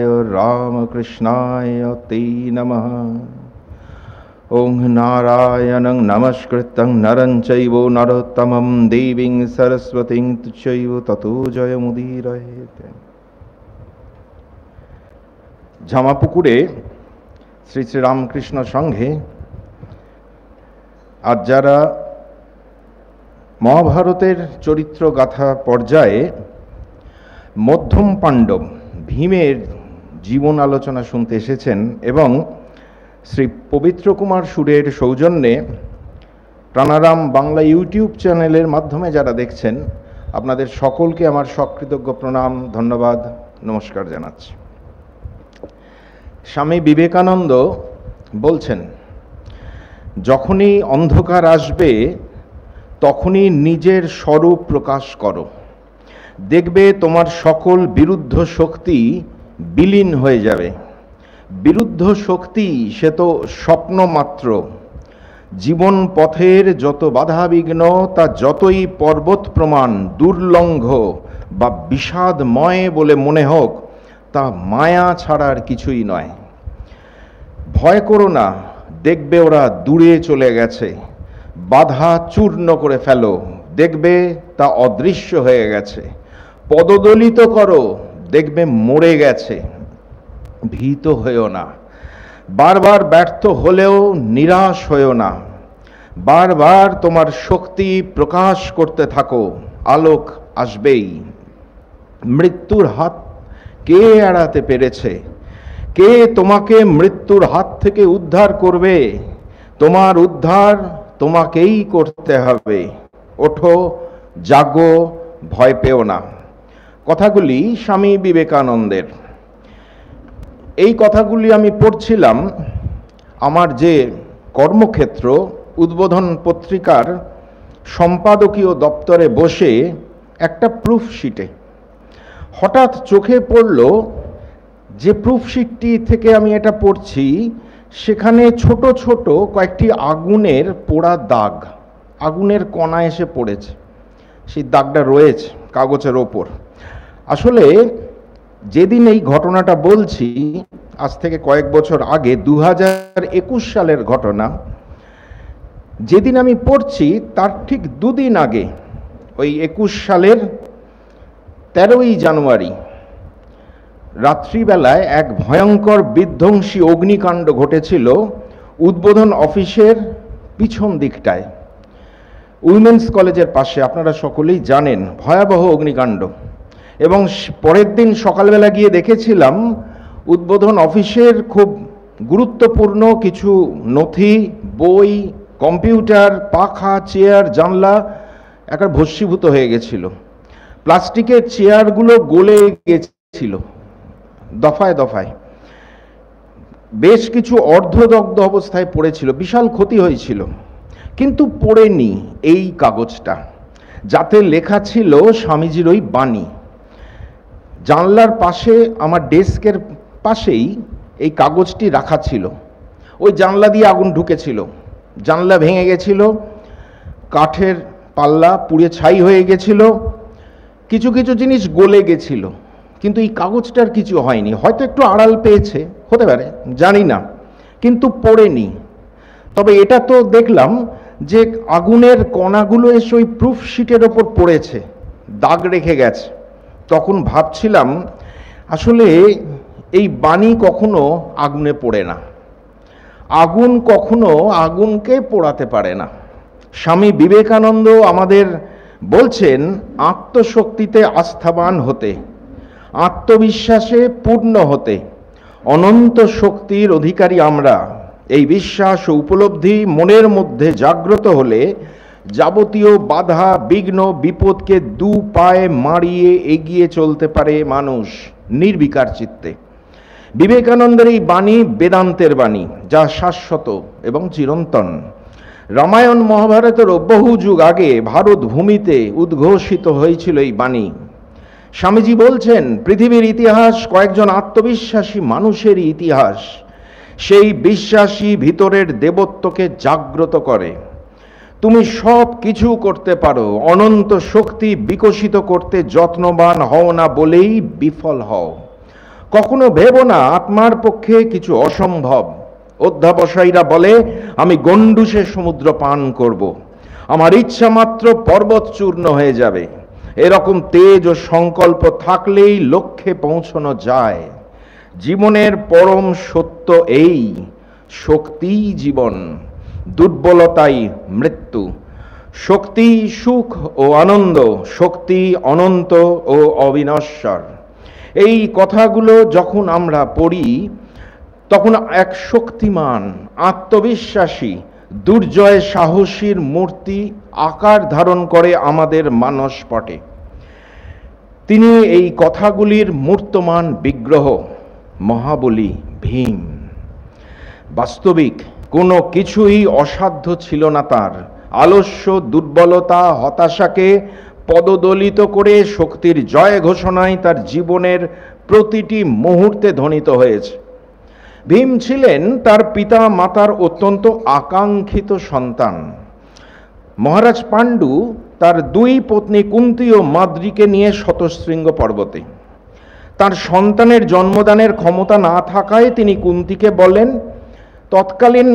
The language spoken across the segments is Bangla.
सिद्धाय रामकृष्णाय ते नमः। ओं नारायणं नमस्कृतं नरं चैव नरोत्तमं देवीं सरस्वतीं चैव ततो जयमुदीरयेत्। জামাপুকুরে শ্রী শ্রী রামকৃষ্ণ সংঘে আজ যারা মহাভারতের চরিত্র গাথা পর্যায়ে মধ্যম পাণ্ডব ভীমের জীবন আলোচনা শুনতে এসেছেন এবং শ্রী পবিত্র কুমার সুরের সৌজন্যে প্রাণারাম বাংলা ইউটিউব চ্যানেলের মাধ্যমে যারা দেখছেন, আপনাদের সকলকে আমার সকৃতজ্ঞ প্রণাম, ধন্যবাদ, নমস্কার জানাচ্ছি। স্বামী বিবেকানন্দ বলছেন, যখনই অন্ধকার আসবে তখনই নিজের স্বরূপ প্রকাশ করো, দেখবে তোমার সকল বিরুদ্ধ শক্তি বিলীন হয়ে যাবে। বিরুদ্ধ শক্তি সে তো স্বপ্ন মাত্র। জীবন পথের যত বাধাবিঘ্ন তা যতই পর্বত প্রমাণ দুর্লঙ্ঘ বা বিষাদময় বলে মনে হোক, তা মায়া ছাড়ার কিছুই নয়। ভয় করো না, দেখবে ওরা দূরে চলে গেছে। বাধা চূর্ণ করে ফেলো, দেখবে তা অদৃশ্য হয়ে গেছে। পদদলিত করো, দেখবে মরে গেছে। ভীত হয়েও না, বারবার ব্যর্থ হলেও নিরাশ হয়েও না। বারবার তোমার শক্তি প্রকাশ করতে থাকো, আলোক আসবেই। মৃত্যুর হাত কে এড়াতে পেরেছে? কে তোমাকে মৃত্যুর হাত থেকে উদ্ধার করবে? তোমার উদ্ধার তোমাকেই করতে হবে। ওঠো, জাগো, ভয় পেও না। কথাগুলি স্বামী বিবেকানন্দের। এই কথাগুলি আমি পড়ছিলাম আমার যে কর্মক্ষেত্র উদ্বোধন পত্রিকার সম্পাদকীয় দপ্তরে বসে একটা প্রুফশিটে। হঠাৎ চোখে পড়ল যে প্রুফশিটটি থেকে আমি এটা পড়ছি, সেখানে ছোট ছোট কয়েকটি আগুনের পোড়া দাগ, আগুনের কণা এসে পড়েছে। সেই দাগটা রয়েছে কাগজের ওপর। আসলে যেদিন এই ঘটনাটা বলছি, আজ থেকে কয়েক বছর আগে, 2021 সালের ঘটনা, যেদিন আমি পড়ছি তার ঠিক দুদিন আগে, ওই 21 সালের 13ই জানুয়ারি রাত্রিবেলায় এক ভয়ঙ্কর বিধ্বংসী অগ্নিকাণ্ড ঘটেছিল উদ্বোধন অফিসের পিছন দিকটায়, উইমেন্স কলেজের পাশে। আপনারা সকলেই জানেন ভয়াবহ অগ্নিকাণ্ড। এবং পরের দিন সকালবেলা গিয়ে দেখেছিলাম উদ্বোধন অফিসের খুব গুরুত্বপূর্ণ কিছু নথি, বই, কম্পিউটার, পাখা, চেয়ার, জানলা একটা ভস্মীভূত হয়ে গেছিল। প্লাস্টিকের চেয়ারগুলো গলে গেছিল দফায় দফায়। বেশ কিছু অর্ধদগ্ধ অবস্থায় পড়েছিল, বিশাল ক্ষতি হয়েছিল। কিন্তু পড়েনি এই কাগজটা, যাতে লেখা ছিল স্বামীজির ওই বাণী। জানলার পাশে, আমার ডেস্কের পাশেই এই কাগজটি রাখা ছিল। ওই জানলা দিয়ে আগুন ঢুকেছিল, জানলা ভেঙে গেছিল, কাঠের পাল্লা পুড়ে ছাই হয়ে গেছিল, কিছু কিছু জিনিস গলে গেছিল। কিন্তু এই কাগজটার কিছু হয়নি। হয়তো একটু আড়াল পেয়েছে, হতে পারে, জানি না, কিন্তু পড়েনি। তবে এটা তো দেখলাম যে আগুনের কণাগুলো এসে ওই প্রুফশিটের ওপর পড়েছে, দাগ রেখে গেছে। তখন ভাবছিলাম, আসলে এই বাণী কখনো আগুনে পড়ে না, আগুন কখনো আগুনকে পোড়াতে পারে না। স্বামী বিবেকানন্দ আমাদের বলছেন আত্মশক্তিতে আস্থাবান হতে, আত্মবিশ্বাসে পূর্ণ হতে। অনন্ত শক্তির অধিকারী আমরা। এই বিশ্বাস ও উপলব্ধি মনের মধ্যে জাগ্রত হলে যাবতীয় বাধা, বিঘ্ন, বিপদকে দু পায়ে মারিয়ে এগিয়ে চলতে পারে মানুষ নির্বিকার চিত্তে। বিবেকানন্দের এই বাণী বেদান্তের বাণী, যা শাশ্বত এবং চিরন্তন। রামায়ণ মহাভারতেরও বহু যুগ আগে ভারত ভূমিতে উদ্ঘোষিত হয়েছিল এই বাণী। স্বামীজি বলছেন, পৃথিবীর ইতিহাস কয়েকজন আত্মবিশ্বাসী মানুষের ইতিহাস। সেই বিশ্বাসী ভিতরের দেবত্বকে জাগ্রত করে। তুমি সব কিছু করতে পারো, অনন্ত শক্তি বিকশিত করতে যত্নবান হও না বলেই বিফল হও। কখনো ভেবো না আত্মার পক্ষে কিছু অসম্ভব। অধ্যাবসায়ীরা বলে, আমি গণ্ডূষে সমুদ্র পান করব, আমার ইচ্ছা মাত্র পর্বত চূর্ণ হয়ে যাবে। এরকম তেজ ও সংকল্প থাকলেই লক্ষ্যে পৌঁছানো যায়। জীবনের পরম সত্য এই, শক্তিই জীবন, দুর্বলতাই মৃত্যু। শক্তি সুখ ও আনন্দ, শক্তি অনন্ত ও অবিনশ্বর। এই কথাগুলো যখন আমরা পড়ি তখন এক শক্তিমান, আত্মবিশ্বাসী, দুর্জয় সাহসীর মূর্তি আকার ধারণ করে আমাদের মানসপটে। তিনি এই কথাগুলির মূর্তমান বিগ্রহ, মহাবলী ভীম। বাস্তবিক কোনো কিছুই অসাধ্য ছিল না তার। আলস্য, দুর্বলতা, হতাশাকে পদদলিত করে শক্তির জয় ঘোষণায় তার জীবনের প্রতিটি মুহূর্তে ধ্বনিত হয়েছে। ভীম ছিলেন তার পিতা মাতার অত্যন্ত আকাঙ্ক্ষিত সন্তান। মহারাজ পাণ্ডু তার দুই পত্নী কুন্তী ও মাদ্রীকে নিয়ে শতশৃঙ্গ পর্বতে। তার সন্তানের জন্মদানের ক্ষমতা না থাকায় তিনি কুন্তীকে বলেন তৎকালীন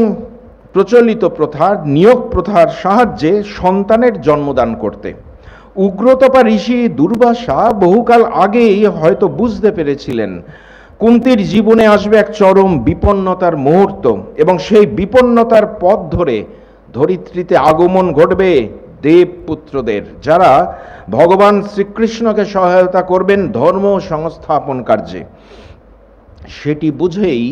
প্রচলিত প্রথার, নিয়োগ প্রথার সাহায্যে সন্তানের জন্মদান করতে। উগ্রতপা ঋষি দুর্বাসা বহুকাল আগেই হয়তো বুঝতে পেরেছিলেন কুন্তীর জীবনে আসবে এক চরম বিপন্নতার মুহূর্ত, এবং সেই বিপন্নতার পথ ধরে ধরিত্রীতে আগমন ঘটবে দেবপুত্রদের, যারা ভগবান শ্রীকৃষ্ণকে সহায়তা করবেন ধর্ম সংস্থাপন কার্যে। সেটি বুঝেই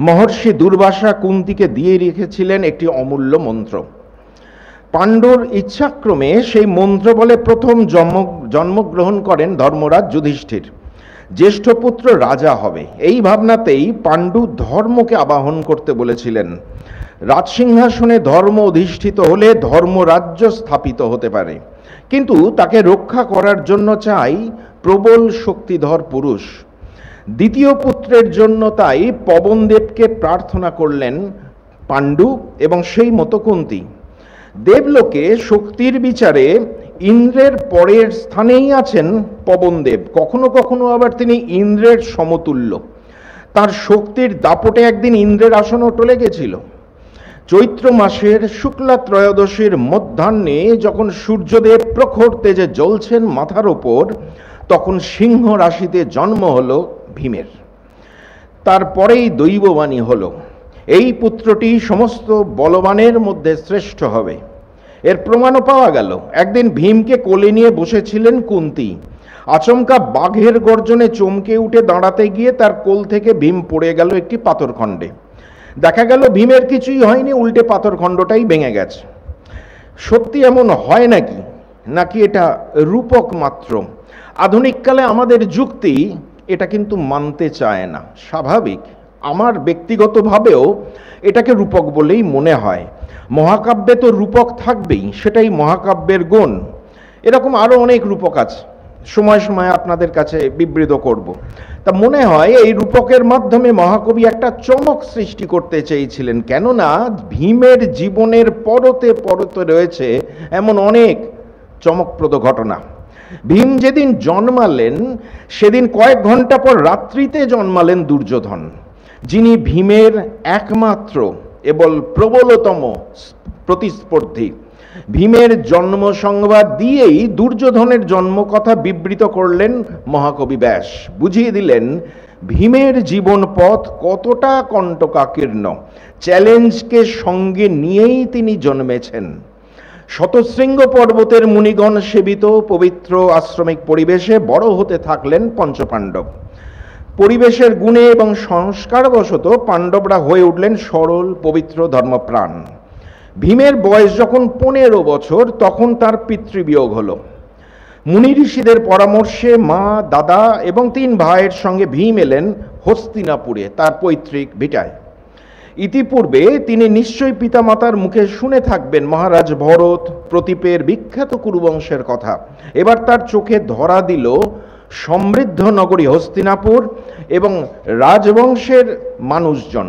মহর্ষি দুর্বাসা কুন্তীকে দিয়ে রেখেছিলেন একটি অমূল্য মন্ত্র। পাণ্ডুর ইচ্ছাক্রমে সেই মন্ত্র বলে প্রথম জন্মগ্রহণ করেন ধর্মরাজ যুধিষ্ঠির। জ্যেষ্ঠ পুত্র রাজা হবে, এই ভাবনাতেই পাণ্ডু ধর্মকে আবাহন করতে বলেছিলেন। রাজসিংহাসনে ধর্ম অধিষ্ঠিত হলে ধর্মরাজ্য স্থাপিত হতে পারে, কিন্তু তাকে রক্ষা করার জন্য চাই প্রবল শক্তিধর পুরুষ। দ্বিতীয় পুত্রের জন্য তাই পবনদেবকে প্রার্থনা করলেন পাণ্ডু, এবং সেই মতো কুন্তী। দেবলোকে শক্তির বিচারে ইন্দ্রের পরের স্থানেই আছেন পবনদেব, কখনো কখনো আবার তিনি ইন্দ্রের সমতুল্য। তার শক্তির দাপটে একদিন ইন্দ্রের আসনও টলে গেছিল। চৈত্র মাসের শুক্লা ত্রয়োদশীর মধ্যাহ্নে যখন সূর্যদেব প্রখর তেজে জ্বলছেন মাথার ওপর, তখন সিংহ রাশিতে জন্ম হল ভীমের। তারপরেই দৈববাণী হলো এই পুত্রটি সমস্ত বলবানের মধ্যে শ্রেষ্ঠ হবে। এর প্রমাণও পাওয়া গেল। একদিন ভীমকে কোলে নিয়ে বসেছিলেন কুন্তী। আচমকা বাঘের গর্জনে চমকে উঠে দাঁড়াতে গিয়ে তার কোল থেকে ভীম পড়ে গেল একটি পাথরখণ্ডে। দেখা গেল ভীমের কিছুই হয়নি, উল্টে পাথরখণ্ডটাই ভেঙে গেছে। সত্যি এমন হয় নাকি, নাকি এটা রূপক মাত্র? আধুনিককালে আমাদের যুক্তি এটা কিন্তু মানতে চায় না। স্বাভাবিক, আমার ব্যক্তিগতভাবেও এটাকে রূপক বলেই মনে হয়। মহাকাব্যে তো রূপক থাকবেই, সেটাই মহাকাব্যের গুণ। এরকম আরও অনেক রূপক আছে, সময় সময় আপনাদের কাছে বিবৃত করব। তা মনে হয় এই রূপকের মাধ্যমে মহাকবি একটা চমক সৃষ্টি করতে চেয়েছিলেন, কেননা ভীমের জীবনের পরতে পরতে রয়েছে এমন অনেক চমকপ্রদ ঘটনা। ভীম যেদিন জন্মালেন সেদিন কয়েক ঘন্টা পর রাত্রিতে জন্মালেন দুর্যোধন, যিনি ভীমের একমাত্র এবং প্রবলতম প্রতিস্পর্ধী। ভীমের জন্ম সংবাদ দিয়েই দুর্যোধনের জন্মকথা বিবৃত করলেন মহাকবি ব্যাস। বুঝিয়ে দিলেন ভীমের জীবন পথ কতটা কণ্টকাকীর্ণ, চ্যালেঞ্জকে সঙ্গে নিয়েই তিনি জন্মেছেন। শতশৃঙ্গ পর্বতের মুনিগণ সেবিত পবিত্র আশ্রমিক পরিবেশে বড় হতে থাকলেন পঞ্চপাণ্ডব। পরিবেশের গুণে এবং সংস্কারবশত পাণ্ডবরা হয়ে উঠলেন সরল পবিত্র ধর্মপ্রাণ। ভীমের বয়স যখন 15 বছর, তখন তার পিতৃবিয়োগ হল। মুনি ঋষিদের পরামর্শে মা, দাদা এবং 3 ভাইয়ের সঙ্গে ভীম এলেন হস্তিনাপুরে, তার পৈতৃক ভিটায়। ইতিপূর্বে তিনি নিশ্চয়ই পিতামাতার মুখে শুনে থাকবেন মহারাজ ভরত, প্রতীপের বিখ্যাত কুরুবংশের কথা। এবার তার চোখে ধরা দিল সমৃদ্ধ নগরী হস্তিনাপুর এবং রাজবংশের মানুষজন।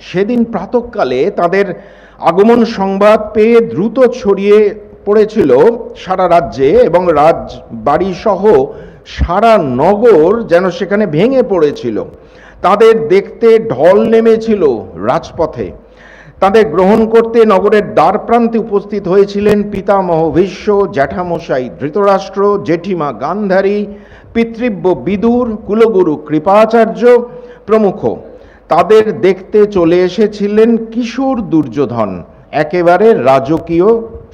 সেদিন প্রাতঃকালে তাদের আগমন সংবাদ পেয়ে দ্রুত ছড়িয়ে পড়েছিল সারা রাজ্যে, এবং রাজবাড়ি সহ সারা নগর যেন সেখানে ভেঙে পড়েছিল। তাদের দেখতে ঢল নেমেছিল রাজপথে। তাদের গ্রহণ করতে নগরের দ্বার প্রান্তে উপস্থিত হয়েছিলেন পিতামহ ভীষ্ম, জ্যাঠামশাই ধৃতরাষ্ট্র, জেঠিমা গান্ধারী, পিতৃব্য বিদুর, কুলগুরু কৃপাচার্য প্রমুখ। তাদের দেখতে চলে এসেছিলেন কিশোর দুর্যোধন একেবারে রাজকীয়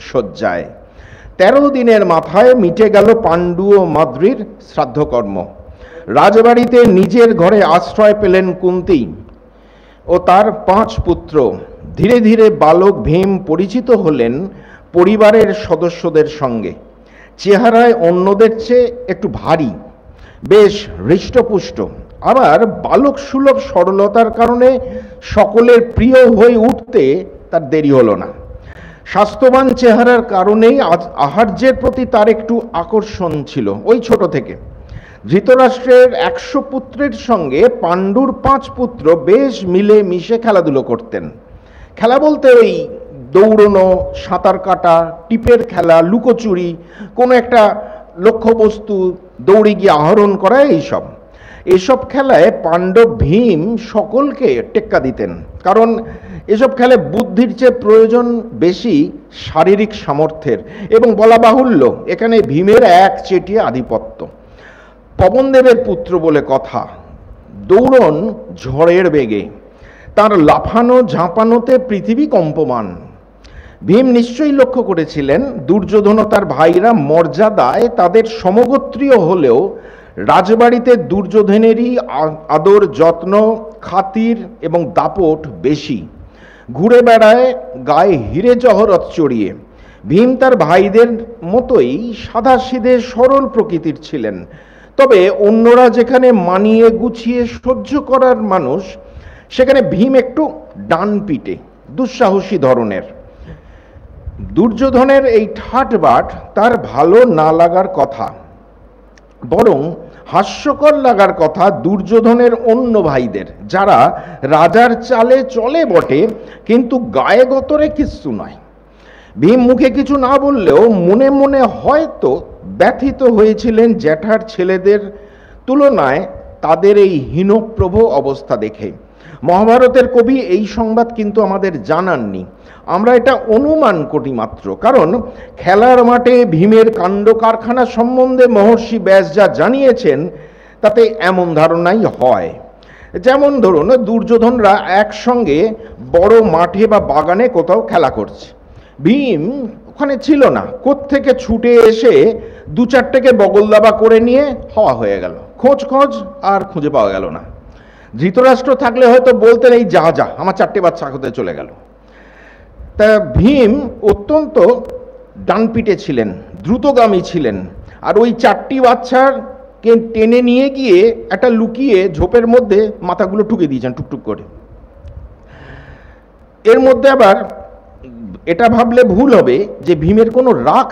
সজ্জায়। 13 দিনের মাথায় মিটে গেল পাণ্ডু ও মাদ্রির শ্রাদ্ধকর্ম। রাজবাড়িতে নিজের ঘরে আশ্রয় পেলেন কুন্তী ও তার 5 পুত্র। ধীরে ধীরে বালক ভীম পরিচিত হলেন পরিবারের সদস্যদের সঙ্গে। চেহারায় অন্যদের চেয়ে একটু ভারী, বেশ হৃষ্টপুষ্ট, আবার বালক সুলভ সরলতার কারণে সকলের প্রিয় হয়ে উঠতে তার দেরি হলো না। স্বাস্থ্যবান চেহারার কারণেই আহার্যের প্রতি তার একটু আকর্ষণ ছিল ওই ছোট থেকে। ধৃতরাষ্ট্রের 100 পুত্রের সঙ্গে পাণ্ডুর 5 পুত্র বেশ মিলে মিশে খেলাধুলো করতেন। খেলা বলতে ওই দৌড়নো, সাঁতার কাটা, টিপের খেলা, লুকোচুরি, কোনো একটা লক্ষ্যবস্তু দৌড়ে গিয়ে আহরণ করা, এসব খেলায় পাণ্ডব ভীম সকলকে টেক্কা দিতেন। কারণ এসব খেলায় বুদ্ধির চেয়ে প্রয়োজন বেশি শারীরিক সামর্থ্যের, এবং বলা বাহুল্য এখানে ভীমের একচেটিয়া আধিপত্য। পবনদেবের পুত্র বলে কথা, দৌড়ন ঝড়ের বেগে, তার লাফানো ঝাঁপানোতে পৃথিবী কম্পমান। ভীম নিশ্চয়ই লক্ষ্য করেছিলেন দুর্যোধন ও তার ভাইরা মর্যাদায় তাদের সমগোত্রীয় হলেও রাজবাড়িতে দুর্যোধনেরই আদর, যত্ন, খাতির এবং দাপট বেশি। ঘুরে বেড়ায় গায়ে হিরে জহরত চড়িয়ে। ভীম তার ভাইদের মতোই সাদাসিধে সরল প্রকৃতির ছিলেন। তবে অন্যরা যেখানে মানিয়ে গুছিয়ে সহ্য করার মানুষ, সেখানে ভীম একটু ডানপিটে, দুঃসাহসী ধরনের। দুর্যোধনের এই ঠাটবাট তার ভালো না লাগার কথা, বরং হাস্যকর লাগার কথা দুর্যোধনের অন্য ভাইদের, যারা রাজার চালে চলে বটে কিন্তু গায়ে গতরে কিচ্ছু নয়। ভীম মুখে কিছু না বললেও মনে মনে হয়তো ব্যথিত হয়েছিলেন জ্যাঠার ছেলেদের তুলনায় তাদের এই হীনপ্রভ অবস্থা দেখে। মহাভারতের কবি এই সংবাদ কিন্তু আমাদের জানাননি, আমরা এটা অনুমান করি মাত্র। কারণ খেলার মাঠে ভীমের কাণ্ড কারখানা সম্বন্ধে মহর্ষি ব্যাস যা জানিয়েছেন তাতে এমন ধারণাই হয়। যেমন ধরুন, দুর্যোধনরা একসঙ্গে বড় মাঠে বা বাগানে কোথাও খেলা করছে, ভীম ওখানে ছিল না, কোত্থেকে ছুটে এসে 2-4টেকে বগল দাবা করে নিয়ে হওয়া হয়ে গেল। খোঁজ আর খুঁজে পাওয়া গেল না। ধৃতরাষ্ট্র থাকলে হয়তো বলতেন, এই যা যা আমার 4টে বাচ্চা হতে চলে গেল। তা ভীম অত্যন্ত ডানপিটে ছিলেন, দ্রুতগামী ছিলেন, আর ওই 4টি বাচ্চাকে টেনে নিয়ে গিয়ে একটা লুকিয়ে ঝোপের মধ্যে মাথাগুলো ঠুকে দিয়েছেন টুকটুক করে। এর মধ্যে আবার এটা ভাবলে ভুল হবে যে ভীমের কোনো রাগ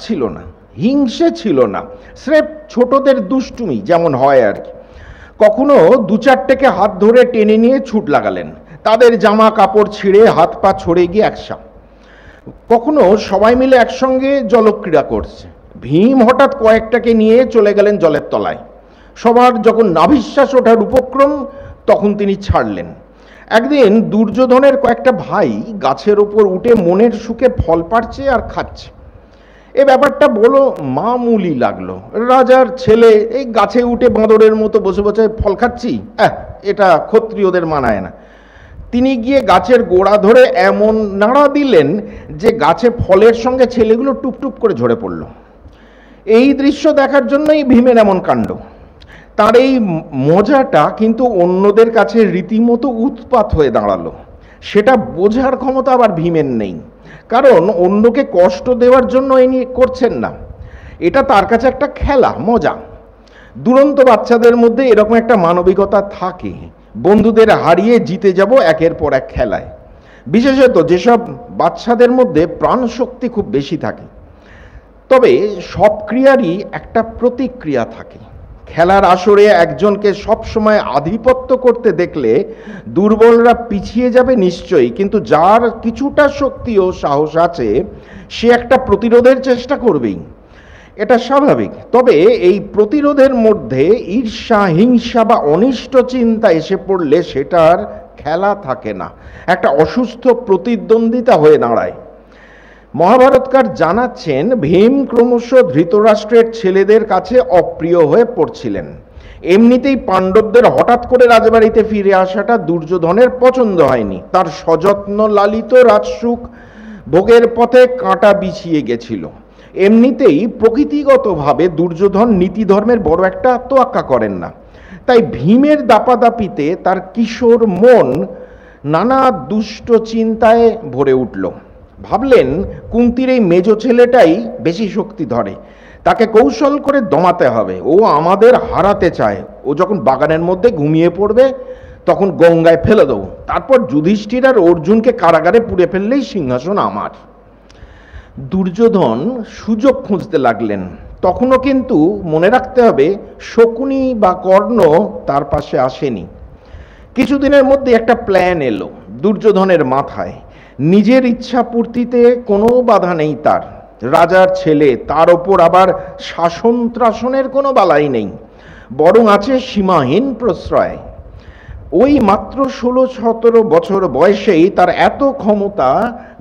ছিল না, হিংসে ছিল না, স্রেফ ছোটদের দুষ্টুমি যেমন হয় আর কি। কখনো 2-4টেকে হাত ধরে টেনে নিয়ে ছুট লাগালেন, তাদের জামা কাপড় ছিঁড়ে হাত পা ছড়ে গিয়ে একসা। কখনো সবাই মিলে একসঙ্গে জলক্রীড়া করছে, ভীম হঠাৎ কয়েকটাকে নিয়ে চলে গেলেন জলের তলায়। সবার যখন নাভিশ্বাস ওঠার উপক্রম, তখন তিনি ছাড়লেন। একদিন দুর্যোধনের কয়েকটা ভাই গাছের ওপর উঠে মনের সুখে ফল পাড়ছে আর খাচ্ছে। এ ব্যাপারটা বলো মামুলি লাগলো। রাজার ছেলে এই গাছে উঠে বাঁদরের মতো বসে বসে ফল খাচ্ছি, এটা ক্ষত্রিয়দের মানায় না। তিনি গিয়ে গাছের গোড়া ধরে এমন নাড়া দিলেন যে গাছে ফলের সঙ্গে ছেলেগুলো টুপটুপ করে ঝরে পড়ল। এই দৃশ্য দেখার জন্যই ভীমের এমন কাণ্ড। তার এই মজাটা কিন্তু অন্যদের কাছে রীতিমতো উৎপাত হয়ে দাঁড়ালো। সেটা বোঝার ক্ষমতা আবার ভীমের নেই, কারণ অন্যকে কষ্ট দেওয়ার জন্য ইনি করছেন না। এটা তার কাছে একটা খেলা, মজা। দুরন্ত বাচ্চাদের মধ্যে এরকম একটা মানবিকতা থাকে, বন্ধুদের হারিয়ে জিতে যাব একের পর এক খেলায়। বিশেষত যেসব বাচ্চাদের মধ্যে প্রাণ শক্তি খুব বেশি থাকে। তবে সব ক্রিয়ারই একটা প্রতিক্রিয়া থাকে। খেলার আসরে একজনকে সবসময় আধিপত্য করতে দেখলে দুর্বলরা পিছিয়ে যাবে নিশ্চয়ই, কিন্তু যার কিছুটা শক্তি ও সাহস আছে সে একটা প্রতিরোধের চেষ্টা করবেই। এটা স্বাভাবিক। তবে এই প্রতিরোধের মধ্যে ঈর্ষা, হিংসা বা অনিষ্ট চিন্তা এসে পড়লে সেটার খেলা থাকে না, একটা অসুস্থ প্রতিদ্বন্দ্বিতা হয়ে দাঁড়ায়। মহাভারতকার জানাচ্ছেন ভীম ক্রমশ ধৃতরাষ্ট্রের ছেলেদের কাছে অপ্রিয় হয়ে পড়ছিলেন। এমনিতেই পাণ্ডবদের হঠাৎ করে রাজবাড়িতে ফিরে আসাটা দুর্যোধনের পছন্দ হয়নি। তার সযত্ন লালিত রাজসুখ ভোগের পথে কাঁটা বিছিয়ে গেছিল। এমনিতেই প্রকৃতিগতভাবে দুর্যোধন নীতিধর্মের বড় একটা তোয়াক্কা করেন না। তাই ভীমের দাপাদাপিতে তার কিশোর মন নানা দুষ্ট চিন্তায় ভরে উঠল। ভাবলেন কুন্তির এই মেজ ছেলেটাই বেশি শক্তি ধরে, তাকে কৌশল করে দমাতে হবে। ও আমাদের হারাতে চায়। ও যখন বাগানের মধ্যে ঘুমিয়ে পড়বে তখন গঙ্গায় ফেলে দেবো, তারপর যুধিষ্ঠির আর অর্জুনকে কারাগারে পুড়ে ফেললেই সিংহাসন আমার। দুর্যোধন সুযোগ খুঁজতে লাগলেন। তখনও কিন্তু মনে রাখতে হবে শকুনি বা কর্ণ তার পাশে আসেনি। কিছুদিনের মধ্যে একটা প্ল্যান এলো দুর্যোধনের মাথায়। নিজের ইচ্ছা পূর্তিতে কোনো বাধা নেই তার, রাজার ছেলে, তার ওপর আবার শাসন ত্রাসনের কোনো বালাই নেই, বরং আছে সীমাহীন প্রশ্রয়। ওই মাত্র 16-17 বছর বয়সেই তার এত ক্ষমতা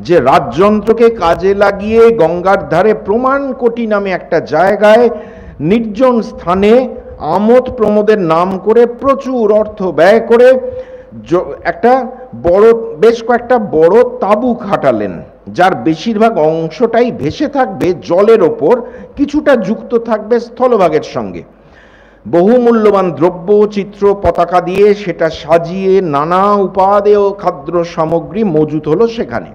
যে রাজযন্ত্রকে কাজে লাগিয়ে গঙ্গার ধারে প্রমাণ কোটি নামে একটা জায়গায় নির্জন স্থানে আমোদ প্রমোদের নাম করে প্রচুর অর্থ ব্যয় করে একটা বড়, বেশ কয়েকটা বড় তাঁবু খাটালেন, যার বেশিরভাগ অংশটাই ভেসে থাকবে জলের ওপর, কিছুটা যুক্ত থাকবে স্থলভাগের সঙ্গে। বহু মূল্যবান দ্রব্য, চিত্র, পতাকা দিয়ে সেটা সাজিয়ে নানা উপাদেয় খাদ্য সামগ্রী মজুত হলো সেখানে।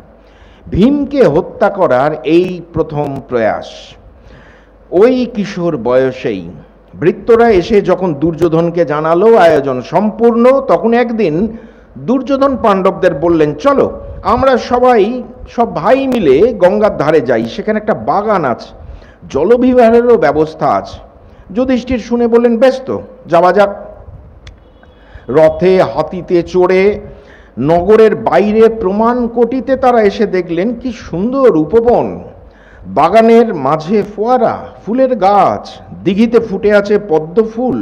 ভীমকে হত্যা করার এই প্রথম প্রয়াস। ওই কিশোর বয়সেই ভৃত্যরা এসে যখন দুর্যোধনকে জানালো আয়োজন সম্পূর্ণ, তখন একদিন দুর্যোধন পাণ্ডবদের বললেন, চলো আমরা সব ভাই মিলে গঙ্গার ধারে যাই, সেখানে একটা বাগান আছে, জলবিহারেরও ব্যবস্থা আছে। যুধিষ্ঠির শুনে বললেন, বেশ তো, যাওয়া যাক। রথে হাতিতে চড়ে নগরের বাইরে প্রমাণ কোটিতে তারা এসে দেখলেন কি সুন্দর উপবন, বাগানের মাঝে ফোয়ারা, ফুলের গাছ, দিঘিতে ফুটে আছে পদ্ম ফুল,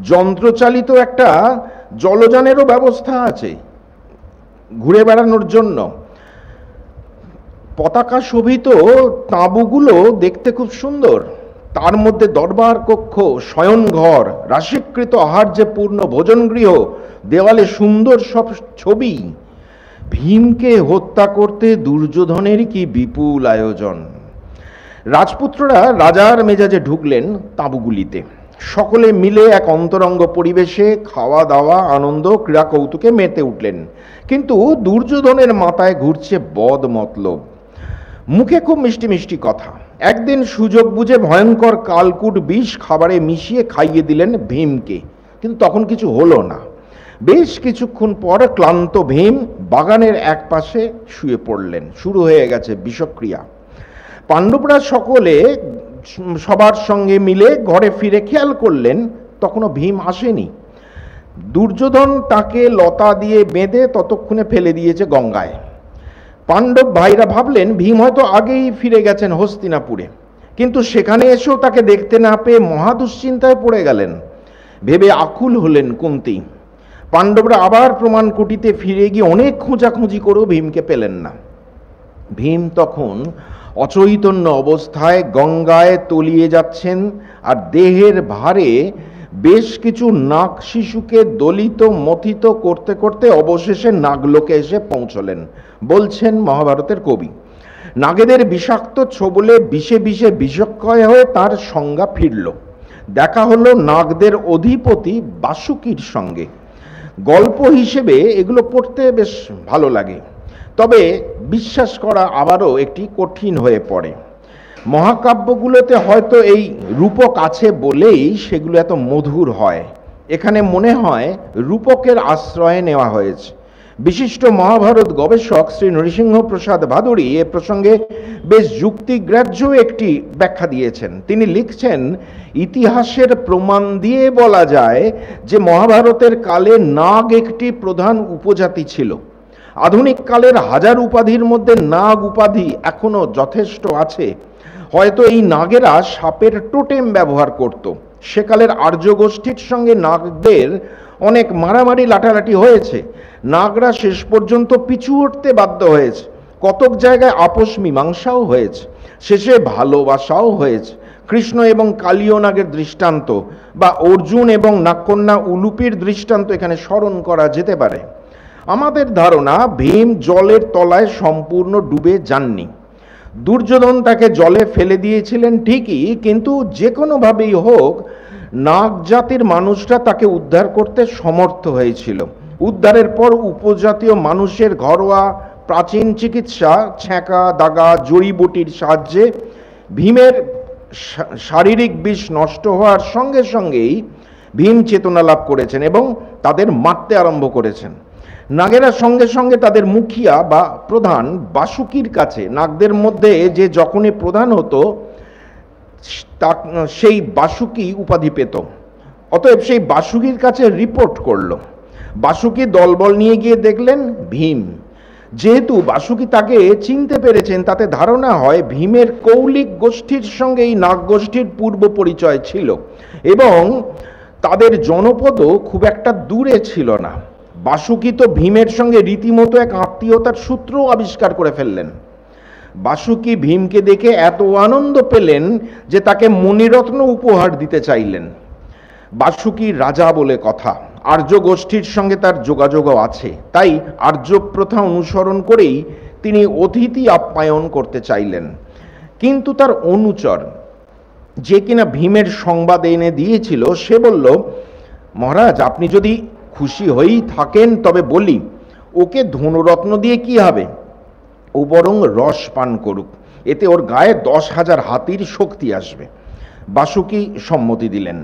যন্ত্রচালিত একটা জলযানেরও ব্যবস্থা আছে ঘুরে বেড়ানোর জন্য। পতাকা শোভিত তাঁবুগুলো দেখতে খুব সুন্দর, তার মধ্যে দরবার কক্ষ, শয়নঘর, রাশিকৃত আহার্যে পূর্ণ ভোজনগৃহ, দেওয়ালে সুন্দর সব ছবি। ভীমকে হত্যা করতে দুর্যোধনের কি বিপুল আয়োজন। রাজপুত্ররা রাজার মেজাজে ঢুকলেন তাঁবুগুলিতে। সকলে মিলে এক অন্তরঙ্গ পরিবেশে খাওয়া দাওয়া, আনন্দ, ক্রীড়া কৌতুকে মেতে উঠলেন। কিন্তু দুর্যোধনের মাথায় ঘুরছে বদ মতলব, মুখে খুব মিষ্টি মিষ্টি কথা। একদিন সুযোগ বুঝে ভয়ঙ্কর কালকুট বিষ খাবারে মিশিয়ে খাইয়ে দিলেন ভীমকে, কিন্তু তখন কিছু হলো না। বেশ কিছুক্ষণ পর ক্লান্ত ভীম বাগানের এক পাশে শুয়ে পড়লেন। শুরু হয়ে গেছে বিষক্রিয়া। পাণ্ডবরা সকলে সবার সঙ্গে মিলে ঘরে ফিরে খেয়াল করলেন তখনও ভীম আসেনি। দুর্যোধন তাকে লতা দিয়ে বেঁধে ততক্ষণে ফেলে দিয়েছে গঙ্গায়। পাণ্ডব ভাইরা ভাবলেন ভীম হয়তো আগেই ফিরে গেছেন হস্তিনাপুরে, কিন্তু সেখানে এসেও তাকে দেখতে না পেয়ে মহা দুশ্চিন্তায় পড়ে গেলেন। ভেবে আকুল হলেন কুন্তী। পাণ্ডবরা আবার প্রমাণ কুটিতে ফিরে গিয়ে অনেক খোঁজাখুঁজি করেও ভীমকে পেলেন না। ভীম তখন অচৈতন্য অবস্থায় গঙ্গায় তলিয়ে যাচ্ছেন, আর দেহের ভারে বেশ কিছু নাগ শিশুকে দলিত মথিত করতে করতে অবশেষে নাগলোকে এসে পৌঁছলেন। বলছেন মহাভারতের কবি, নাগেদের বিষাক্ত ছোবলে বিষে বিষে বিষক্ষয় হয়ে তার সংজ্ঞা ফিরল। দেখা হলো নাগদের অধিপতি বাসুকীর সঙ্গে। গল্প হিসেবে এগুলো পড়তে বেশ ভালো লাগে, তবে বিশ্বাস করা আবারও একটি কঠিন হয়ে পড়ে। মহাকাব্যগুলোতে হয়তো এই রূপক আছে বলেই সেগুলো এত মধুর হয়। এখানে মনে হয় রূপকের আশ্রয় নেওয়া হয়েছে। বিশিষ্ট মহাভারত গবেষক শ্রী নৃসিংহ প্রসাদ ভাদুড়ী এ প্রসঙ্গে বেশ যুক্তিগ্রাহ্য একটি ব্যাখ্যা দিয়েছেন। তিনি লিখছেন, ইতিহাসের প্রমাণ দিয়ে বলা যায় যে মহাভারতের কালে নাগ একটি প্রধান উপজাতি ছিল। আধুনিক কালের হাজার উপাধির মধ্যে নাগ উপাধি এখনো যথেষ্ট আছে। হয়তো এই নাগেরা সাপের টোটেম ব্যবহার করত। সেকালের আর্য গোষ্ঠীর সঙ্গে নাগদের অনেক মারামারি লাটালাটি হয়েছে। নাগরা শেষ পর্যন্ত পিছু হটতে বাধ্য হয়েছে। কতক জায়গায় আপোষ মীমাংসাও হয়েছে, শেষে ভালোবাসাও হয়েছে। কৃষ্ণ এবং কালীয় নাগের দৃষ্টান্ত বা অর্জুন এবং নাগকন্যা উলুপির দৃষ্টান্ত এখানে স্মরণ করা যেতে পারে। আমাদের ধারণা ভীম জলের তলায় সম্পূর্ণ ডুবে যাননি। দুর্যোধন তাকে জলে ফেলে দিয়েছিলেন ঠিকই, কিন্তু যে কোনোভাবেই হোক নাগ জাতির মানুষরা তাকে উদ্ধার করতে সমর্থ হয়েছিল। উদ্ধারের পর উপজাতীয় মানুষের ঘরোয়া প্রাচীন চিকিৎসা, ছ্যাঁকা দাগা জড়িবুটির সাহায্যে ভীমের শারীরিক বিষ নষ্ট হওয়ার সঙ্গে সঙ্গেই ভীম চেতনা লাভ করেছেন এবং তাদের মারতে আরম্ভ করেছেন। নাগেরা সঙ্গে সঙ্গে তাদের মুখিয়া বা প্রধান বাসুকির কাছে, নাগদের মধ্যে যে যখনই প্রধান হতো সেই বাসুকি উপাধি পেত। অতএব সেই বাসুকির কাছে রিপোর্ট করলো। বাসুকি দলবল নিয়ে গিয়ে দেখলেন ভীম। যেহেতু বাসুকি তাকে চিনতে পেরেছেন, তাতে ধারণা হয় ভীমের কৌলিক গোষ্ঠীর সঙ্গে এই নাগ গোষ্ঠীর পূর্ব পরিচয় ছিল এবং তাদের জনপদও খুব একটা দূরে ছিল না। বাসুকি তো ভীমের সঙ্গে রীতিমতো এক আত্মীয়তার সূত্রও আবিষ্কার করে ফেললেন। বাসুকি ভীমকে দেখে এত আনন্দ পেলেন যে তাকে মণিরত্ন উপহার দিতে চাইলেন। বাসুকি রাজা বলে কথা, আর্য গোষ্ঠীর সঙ্গে তার যোগাযোগও আছে, তাই আর্য প্রথা অনুসরণ করেই তিনি অতিথি আপ্যায়ন করতে চাইলেন। কিন্তু তার অনুচর, যে কিনা ভীমের সংবাদ এনে দিয়েছিল, সে বলল, মহারাজ আপনি যদি খুশি হয়েই থাকেন তবে বলি, ওকে ধনুরত্ন দিয়ে কি হবে, ও বরং রস পান করুক, এতে ওর গায়ে 10,000 হাতির শক্তি আসবে। বাসুকি সম্মতি দিলেন।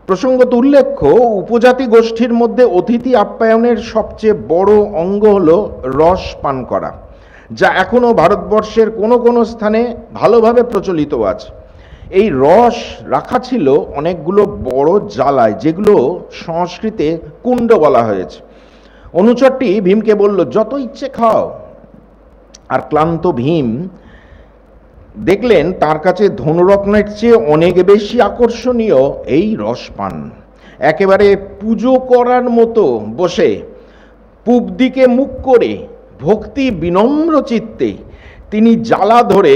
প্রসঙ্গত উল্লেখ্য, উপজাতি গোষ্ঠীর মধ্যে অতিথি আপ্যায়নের সবচেয়ে বড় অঙ্গ হল রস পান করা, যা এখনো ভারতবর্ষের কোনো কোনো স্থানে ভালোভাবে প্রচলিত আছে। এই রস রাখা ছিল অনেকগুলো বড় জালায়, যেগুলো সংস্কৃতে কুণ্ড বলা হয়েছে। অনুচরটি ভীমকে বলল, যত ইচ্ছে খাও। আর ক্লান্ত ভীম দেখলেন তার কাছে ধনুরত্নের চেয়ে অনেক বেশি আকর্ষণীয় এই রসপান। একেবারে পুজো করার মতো বসে পূব দিকে মুখ করে ভক্তি বিনম্র চিত্তে তিনি জ্বালা ধরে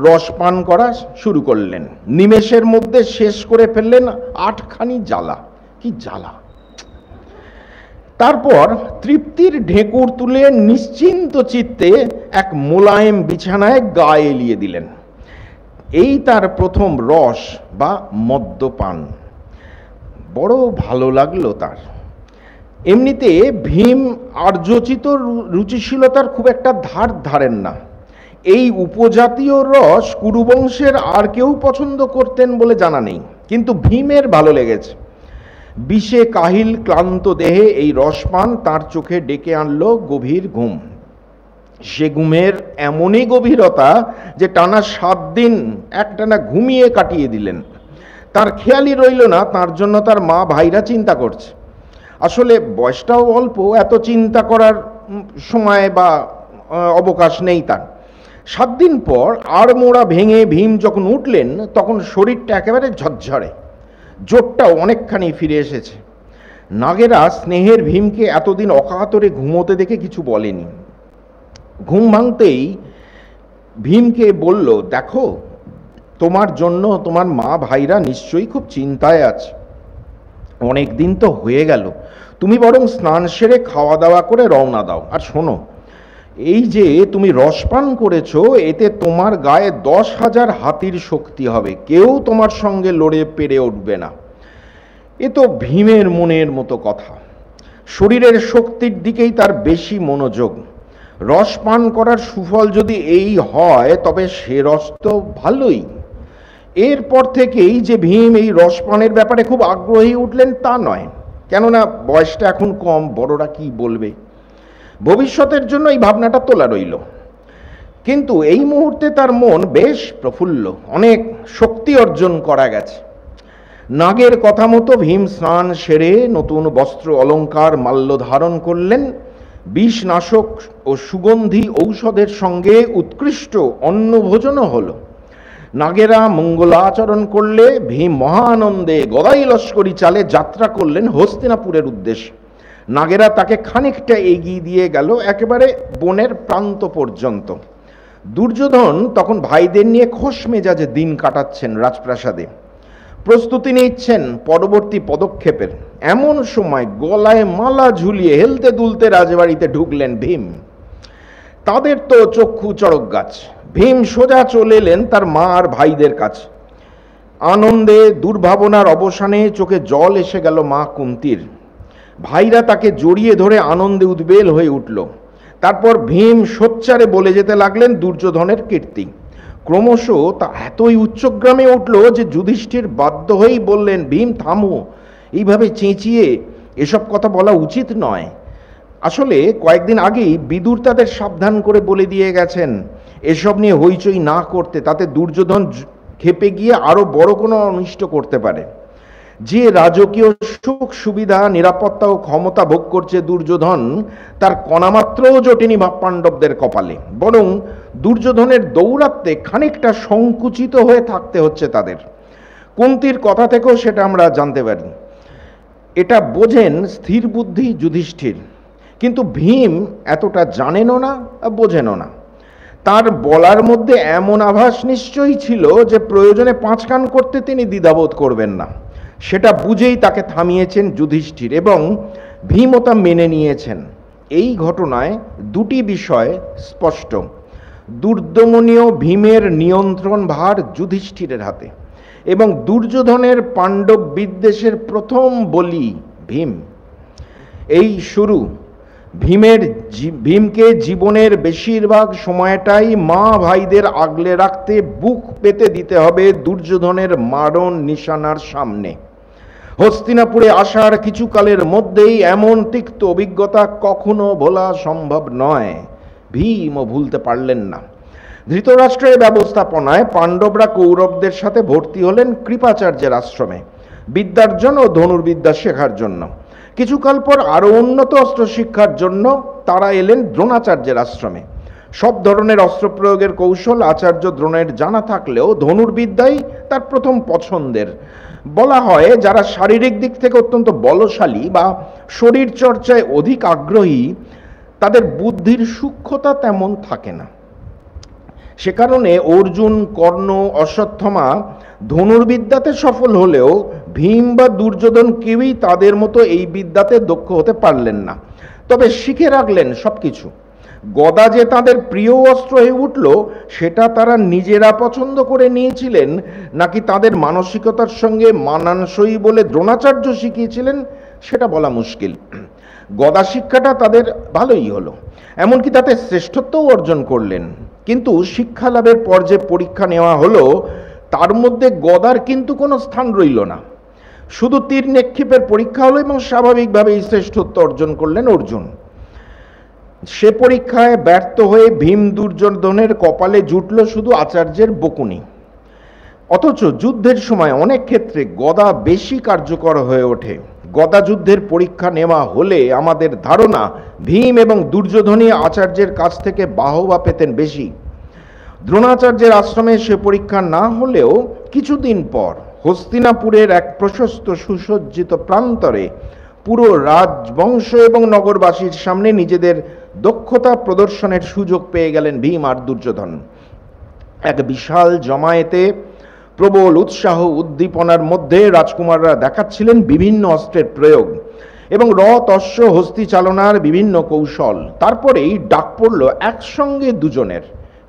রসপান করা শুরু করলেন। নিমেষের মধ্যে শেষ করে ফেললেন 8খানি জ্বালা। কি জ্বালা! তারপর তৃপ্তির ঢেকুর তুলে নিশ্চিন্ত চিত্তে এক মোলায়েম বিছানায় গা এলিয়ে দিলেন। এই তার প্রথম রস বা মদ্যপান। বড় ভালো লাগলো তার। এমনিতে ভীম আর্যচিত রুচিশীলতার খুব একটা ধার ধারেন না। এই উপজাতীয় রস কুরুবংশের আর কেউ পছন্দ করতেন বলে জানা নেই, কিন্তু ভীমের ভালো লেগেছে। বিষে কাহিল ক্লান্ত দেহে এই রসপান তার চোখে ডেকে আনলো গভীর ঘুম। সে ঘুমের এমনই গভীরতা যে টানা 7 দিন একটানা ঘুমিয়ে কাটিয়ে দিলেন। তার খেয়ালই রইল না তার জন্য তার মা ভাইরা চিন্তা করছে। আসলে বয়সটাও অল্প, এত চিন্তা করার সময় বা অবকাশ নেই তার। 7 দিন পর আড়মোড়া ভেঙে ভীম যখন উঠলেন, তখন শরীরটা একেবারে ঝরঝরে, জোরটাও অনেকখানি ফিরে এসেছে। নাগেরা স্নেহের ভীমকে এতদিন অকাতরে ঘুমোতে দেখে কিছু বলেনি। ঘুম ভাঙতেই ভীমকে বলল, দেখো তোমার জন্য তোমার মা ভাইরা নিশ্চয়ই খুব চিন্তায় আছে। অনেক দিন তো হয়ে গেল, তুমি বরং স্নান সেরে খাওয়া দাওয়া করে রওনা দাও। আর শোনো, এই যে তুমি রসপান করেছো, এতে তোমার গায়ে 10,000 হাতির শক্তি হবে, কেউ তোমার সঙ্গে লড়ে পেরে উঠবে না। এ তো ভীমের মনের মতো কথা। শরীরের শক্তির দিকেই তার বেশি মনোযোগ। রস পান করার সুফল যদি এই হয়, তবে সে রস তো ভালোই। এরপর থেকেই যে ভীম এই রসপানের ব্যাপারে খুব আগ্রহী উঠলেন তা নয়, কেননা বয়সটা এখন কম, বড়রা কি বলবে, ভবিষ্যতের জন্য এই ভাবনাটা তোলা রইল। কিন্তু এই মুহূর্তে তার মন বেশ প্রফুল্ল, অনেক শক্তি অর্জন করা গেছে। নাগের কথা মতো ভীম স্নান সেরে নতুন বস্ত্র অলঙ্কার মাল্য ধারণ করলেন। বিষনাশক ও সুগন্ধি ঔষধের সঙ্গে উৎকৃষ্ট অন্ন ভোজনও হল। নাগেরা মঙ্গলাচরণ করলে ভীম মহানন্দে গদাই লস্করি চালে যাত্রা করলেন হস্তিনাপুরের উদ্দেশ্যে। নাগেরা তাকে খানিকটা এগিয়ে দিয়ে গেল একেবারে বনের প্রান্ত পর্যন্ত। দুর্যোধন তখন ভাইদের নিয়ে খোশ মেজাজে দিন কাটাচ্ছেন রাজপ্রাসাদে, প্রস্তুতি নিচ্ছেন পরবর্তী পদক্ষেপের। এমন সময় গলায় মালা ঝুলিয়ে হেলতে দুলতে রাজবাড়িতে ঢুকলেন ভীম। তাদের তো চক্ষু চড়ক গাছ। ভীম সোজা চলে এলেন তার মা আর ভাইদের কাছে। আনন্দে দুর্ভাবনার অবসানে চোখে জল এসে গেল মা কুন্তির। ভাইরা তাকে জড়িয়ে ধরে আনন্দে উদ্বেল হয়ে উঠল। তারপর ভীম সোচ্চারে বলে যেতে লাগলেন দুর্যোধনের কীর্তি। ক্রমশ তা এতই উচ্চগ্রামে উঠল যে যুধিষ্ঠির বাধ্য হয়েই বললেন, ভীম থামো, এইভাবে চেঁচিয়ে এসব কথা বলা উচিত নয়। আসলে কয়েকদিন আগেই বিদুর তাদের সাবধান করে বলে দিয়ে গেছেন এসব নিয়ে হইচই না করতে, তাতে দুর্যোধন ক্ষেপে গিয়ে আরো বড় কোনো অনিষ্ট করতে পারে। যে রাজকীয় সুখ সুবিধা, নিরাপত্তা ও ক্ষমতা ভোগ করছে দুর্যোধন, তার কণামাত্রও জটেনি পাণ্ডবদের কপালে, বরং দুর্যোধনের দৌরাত্মে খানিকটা সংকুচিত হয়ে থাকতে হচ্ছে তাদের। কুন্তির কথা থেকেও সেটা আমরা জানতে পারি। এটা বোঝেন স্থির বুদ্ধি যুধিষ্ঠির, কিন্তু ভীম এতটা জানেনও না বোঝেনও না। তার বলার মধ্যে এমন আভাস নিশ্চয়ই ছিল যে প্রয়োজনে পাঁচ কান করতে তিনি দ্বিধাবোধ করবেন না। সেটা বুঝেই তাকে থামিয়েছেন যুধিষ্ঠির এবং ভীমও তা মেনে নিয়েছেন। এই ঘটনায় দুটি বিষয় স্পষ্ট। দুর্দমনীয় ভীমের নিয়ন্ত্রণ ভার যুধিষ্ঠিরের হাতে এবং দুর্যোধনের পাণ্ডব বিদ্বেষের প্রথম বলি ভীম। এই শুরু। ভীমকে জীবনের বেশিরভাগ সময়টাই মা ভাইদের আগলে রাখতে বুক পেতে দিতে হবে দুর্যোধনের মারণ নিশানার সামনে। হস্তিনাপুরে আসার কিছুকালের মধ্যেই এমন তিক্ত অভিজ্ঞতা কখনো ভোলা সম্ভব নয়। ভীমও ভুলতে পারলেন না। ধৃতরাষ্ট্রের ব্যবস্থাপনায় পাণ্ডবরা কৌরবদের সাথে ভর্তি হলেন কৃপাচার্যের আশ্রমে, বিদ্যার্জন ও ধনুর্বিদ্যা শেখার জন্য। কিছুকাল পর আরো উন্নত অস্ত্র শিক্ষার জন্য তারা এলেন দ্রোণাচার্যের আশ্রমে। সব ধরনের অস্ত্র প্রয়োগের কৌশল আচার্য দ্রোণের জানা থাকলেও ধনুর্বিদ্যাই তার প্রথম পছন্দের। বলা হয় যারা শারীরিক দিক থেকে অত্যন্ত বলশালী বা শরীর চর্চায় অধিক আগ্রহী, তাদের বুদ্ধির সূক্ষ্মতা তেমন থাকে না। সে কারণে অর্জুন, কর্ণ, অশ্বত্থামা ধনুর্বিদ্যাতে সফল হলেও ভীম বা দুর্যোধন কেউই তাদের মতো এই বিদ্যাতে দক্ষ হতে পারলেন না। তবে শিখে রাখলেন সবকিছু। গদা যে তাদের প্রিয় অস্ত্র হয়ে উঠল, সেটা তারা নিজেরা পছন্দ করে নিয়েছিলেন নাকি তাদের মানসিকতার সঙ্গে মানানসই বলে দ্রোণাচার্য শিখিয়েছিলেন, সেটা বলা মুশকিল। গদা শিক্ষাটা তাদের ভালোই হলো, এমনকি তাতে শ্রেষ্ঠত্বও অর্জন করলেন। কিন্তু শিক্ষা লাভের পর যে পরীক্ষা নেওয়া হলো, তার মধ্যে গদার কিন্তু কোনো স্থান রইল না। শুধু তীর নিক্ষেপের পরীক্ষা হলো এবং স্বাভাবিকভাবেই শ্রেষ্ঠত্ব অর্জন করলেন অর্জুন। সে পরীক্ষায় ব্যর্থ হয়ে ভীম দুর্যোধনের কপালে জুটল শুধু আচার্যের বকুনি। অথচ যুদ্ধের সময় অনেক ক্ষেত্রে গদা বেশি কার্যকর হয়ে ওঠে। গদা যুদ্ধের পরীক্ষা নেওয়া হলে আমাদের ধারণা ভীম এবং দুর্যোধনই আচার্যের কাছ থেকে বাহবা পেতেন বেশি। দ্রোণাচার্যের আশ্রমে সে পরীক্ষা না হলেও কিছুদিন পর হস্তিনাপুরের এক প্রশস্ত সুসজ্জিত প্রান্তরে পুরো রাজবংশ এবং নগরবাসীর সামনে নিজেদের দক্ষতা প্রদর্শনের সুযোগ পেয়ে গেলেন ভীম আর দুর্যোধন। এক বিশাল জমায়েতে প্রবল উৎসাহ উদ্দীপনার মধ্যে রাজকুমাররা দেখাচ্ছিলেন বিভিন্ন অস্ত্রের প্রয়োগ এবং রথ, অশ্ব, হস্তি চালনার বিভিন্ন কৌশল। তারপরেই ডাক পড়ল একসঙ্গে দুজনের,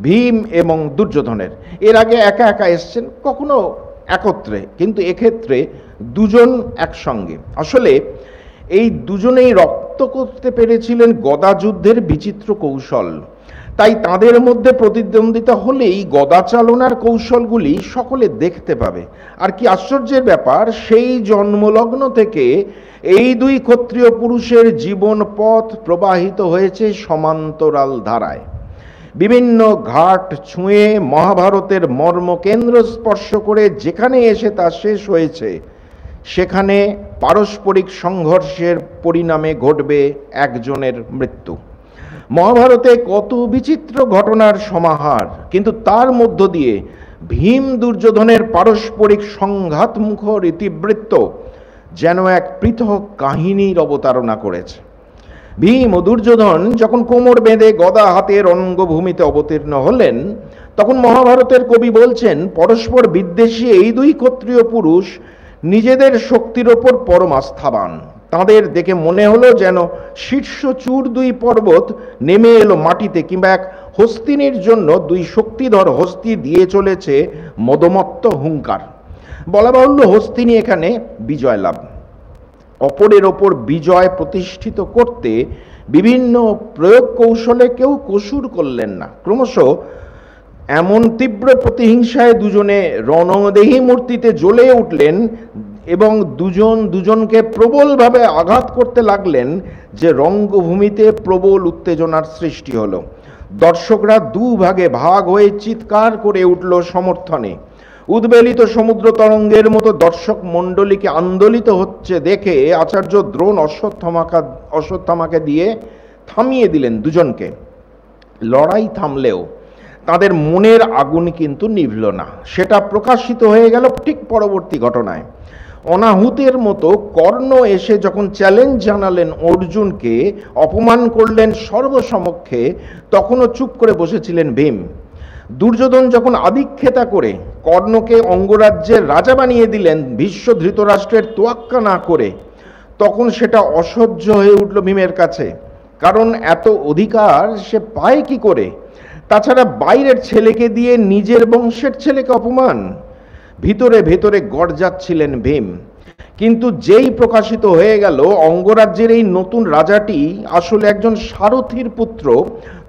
ভীম এবং দুর্যোধনের। এর আগে একা একা এসছেন, কখনো একত্রে, কিন্তু এক্ষেত্রে দুজন একসঙ্গে। আসলে এই দুজনেই রপ্ত করতে পেরেছিলেন গদা যুদ্ধের বিচিত্র কৌশল। তাই তাদের মধ্যে প্রতিদ্বন্দ্বিতা হলেই গদা চালনার কৌশলগুলি সকলে দেখতে পাবে। আর কি আশ্চর্যের ব্যাপার, সেই জন্মলগ্ন থেকে এই দুই ক্ষত্রিয় পুরুষের জীবন পথ প্রবাহিত হয়েছে সমান্তরাল ধারায়। বিভিন্ন ঘাট ছুঁয়ে মহাভারতের মর্মকেন্দ্র স্পর্শ করে যেখানে এসে তা শেষ হয়েছে, সেখানে পারস্পরিক সংঘর্ষের পরিণামে ঘটবে একজনের মৃত্যু। মহাভারতে কত বিচিত্র ঘটনার সমাহার, কিন্তু তার মধ্য দিয়ে ভীম দুর্যোধনের পারস্পরিক সংঘাতমুখর ইতিবৃত্ত যেন এক পৃথক কাহিনীর অবতারণা করেছে। ভীম ও দুর্যোধন যখন কোমর বেঁধে গদা হাতে রঙ্গভূমিতে অবতীর্ণ হলেন, তখন মহাভারতের কবি বলছেন, পরস্পর বিদ্বেষী এই দুই ক্ষত্রিয় পুরুষ নিজেদের শক্তির ওপর পরম আস্থাবান। তাঁদের দেখে মনে হলো যেন শীর্ষচূড় দুই পর্বত নেমে এলো মাটিতে, কিংবা এক হস্তিনীর জন্য দুই শক্তিধর হস্তি দিয়ে চলেছে মদমত্ত হুঙ্কার। বলা বাহুল্য, হস্তিনী এখানে বিজয় লাভ। অপরের ওপর বিজয় প্রতিষ্ঠিত করতে বিভিন্ন প্রয়োগ কৌশলে কেউ কসুর করলেন না। ক্রমশ এমন তীব্র প্রতিহিংসায় দুজনে রণদেহী মূর্তিতে জ্বলে উঠলেন এবং দুজনকে প্রবলভাবে আঘাত করতে লাগলেন, যে রঙ্গভূমিতে প্রবল উত্তেজনার সৃষ্টি হলো। দর্শকরা দুভাগে ভাগ হয়ে চিৎকার করে উঠল সমর্থনে। উদ্বেলিত সমুদ্র তরঙ্গের মতো দর্শক মণ্ডলীকে আন্দোলিত হচ্ছে দেখে আচার্য দ্রোণ অশ্বত্থামাকে দিয়ে থামিয়ে দিলেন দুজনকে। লড়াই থামলেও তাদের মনের আগুন কিন্তু নিভল না। সেটা প্রকাশিত হয়ে গেল ঠিক পরবর্তী ঘটনায়। অনাহুতের মতো কর্ণ এসে যখন চ্যালেঞ্জ জানালেন অর্জুনকে, অপমান করলেন সর্বসমক্ষে, তখনও চুপ করে বসেছিলেন ভীম। দুর্যোধন যখন আদিক্ষেতা করে কর্ণকে অঙ্গরাজ্যের রাজা বানিয়ে দিলেন ভীষ্ম ধৃতরাষ্ট্রের তোয়াক্কা না করে, তখন সেটা অসহ্য হয়ে উঠল ভীমের কাছে। কারণ এত অধিকার সে পায় কি করে? তাছাড়া বাইরের ছেলেকে দিয়ে নিজের বংশের ছেলেকে অপমান। ভিতরে ভেতরে গড়জাচ্ছিলেন ভীম। কিন্তু যেই প্রকাশিত হয়ে গেল অঙ্গরাজ্যের এই নতুন রাজাটি আসলে একজন সারথীর পুত্র,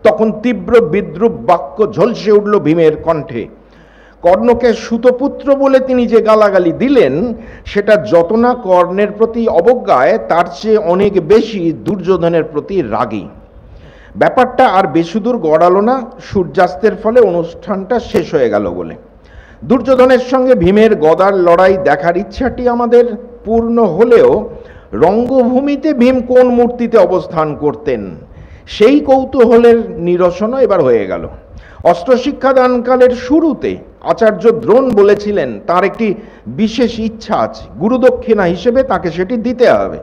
তখন তীব্র বিদ্রুপ বাক্য ঝলসে উঠল ভীমের কণ্ঠে। কর্ণকে সুতপুত্র বলে তিনি যে গালাগালি দিলেন, সেটা যত না কর্ণের প্রতি অবজ্ঞায়, তার চেয়ে অনেক বেশি দুর্যোধনের প্রতি রাগী। ব্যাপারটা আর বেশিদূর গড়ালো না, সূর্যাস্তের ফলে অনুষ্ঠানটা শেষ হয়ে গেল বলে। দুর্যোধনের সঙ্গে ভীমের গদার লড়াই দেখার ইচ্ছাটি আমাদের পূর্ণ হলেও রঙ্গভূমিতে ভীম কোন মূর্তিতে অবস্থান করতেন সেই কৌতূহলের নিরসনও এবার হয়ে গেল। অস্ত্রশিক্ষাদানকালের শুরুতে আচার্য দ্রোণ বলেছিলেন তার একটি বিশেষ ইচ্ছা আছে, গুরুদক্ষিণা হিসেবে তাকে সেটি দিতে হবে।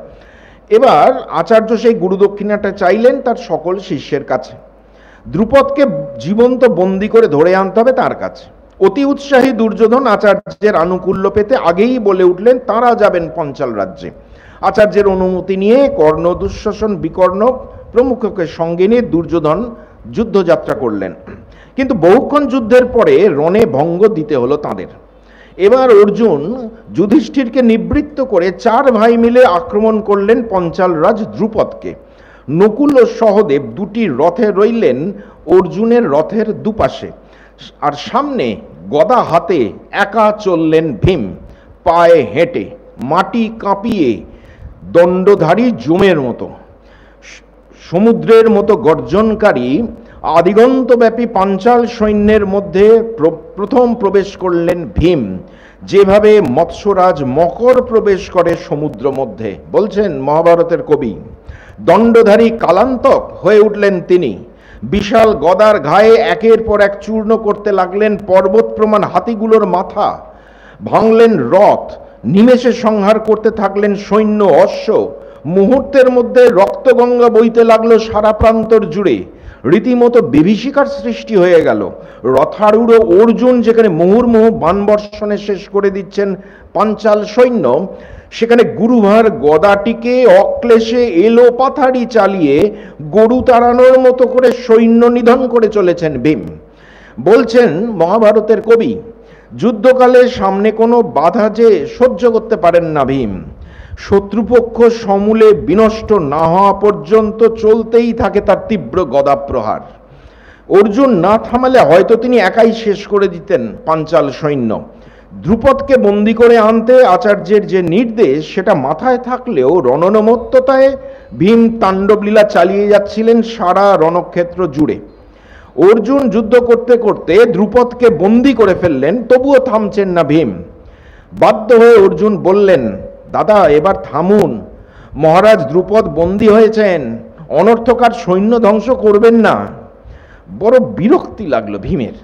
এবার আচার্য সেই গুরুদক্ষিণাটা চাইলেন তার সকল শিষ্যের কাছে। দ্রুপদকে জীবন্ত বন্দী করে ধরে আনতে হবে তার কাছে। অতি উৎসাহী দুর্যোধন আচার্যের আনুকূল্য পেতে আগেই বলে উঠলেন তারা যাবেন পঞ্চাল রাজ্যে। আচার্যের অনুমতি নিয়ে কর্ণ, দুঃশাসন, বিকর্ণ প্রমুখকে সঙ্গে নিয়ে দুর্যোধন যুদ্ধযাত্রা করলেন। কিন্তু বহুক্ষণ যুদ্ধের পরে রণে ভঙ্গ দিতে হলো তাঁদের। এবার অর্জুন যুধিষ্ঠিরকে নিবৃত্ত করে চার ভাই মিলে আক্রমণ করলেন পঞ্চাল রাজ দ্রুপদকে। নকুল ও সহদেব দুটি রথে রইলেন অর্জুনের রথের দুপাশে, আর সামনে গদা হাতে একা চললেন ভীম, পায়ে হেঁটে, মাটি কাঁপিয়ে, দণ্ডধারী জমের মতো। সমুদ্রের মতো গর্জনকারী আদিগন্তব্যাপী পাঞ্চাল সৈন্যের মধ্যে প্রথম প্রবেশ করলেন ভীম, যেভাবে মৎস্যরাজ মকর প্রবেশ করে সমুদ্র মধ্যে। বলছেন মহাভারতের কবি, দণ্ডধারী কালান্তক হয়ে উঠলেন তিনি। বিশাল গদার ঘায়ে একের পর এক চূর্ণ করতে লাগলেন পর্বত প্রমাণ হাতিগুলোর মাথা, ভাঙলেন রথ, নিমেষে সংহার করতে থাকলেন সৈন্য, অশ্ব। মুহূর্তের মধ্যে রক্তগঙ্গা বইতে লাগলো সারা প্রান্তর জুড়ে। রীতিমতো বিভীষিকার সৃষ্টি হয়ে গেল। রথারূঢ় অর্জুন যেখানে মুহুর্মুহু বাণবর্ষণে শেষ করে দিচ্ছেন পাঞ্চাল সৈন্য, সেখানে গুরুভার গদাটিকে অক্লেশে এলো পাথাড়ি চালিয়ে গরু তাড়ানোর মতো করে সৈন্য নিধন করে চলেছেন ভীম। বলছেন মহাভারতের কবি, যুদ্ধকালে সামনে কোনো বাধা যে সহ্য করতে পারেন না ভীম। শত্রুপক্ষ সমূলে বিনষ্ট না হওয়া পর্যন্ত চলতেই থাকে তার তীব্র গদাপ্রহার। অর্জুন না থামালে হয়তো তিনি একাই শেষ করে দিতেন পাঞ্চাল সৈন্য। দ্রুপদকে বন্দি করে আনতে আচার্যের যে নির্দেশ, সেটা মাথায় থাকলেও রণনমত্ততায় ভীম তাণ্ডবলীলা চালিয়ে যাচ্ছিলেন সারা রণক্ষেত্র জুড়ে। অর্জুন যুদ্ধ করতে করতে দ্রুপদকে বন্দি করে ফেললেন, তবুও থামছেন না ভীম। বাধ্য হয়ে অর্জুন বললেন, দাদা এবার থামুন, মহারাজ দ্রুপদ বন্দী হয়েছেন, অনর্থকার সৈন্য ধ্বংস করবেন না। বড় বিরক্তি লাগলো ভীমের।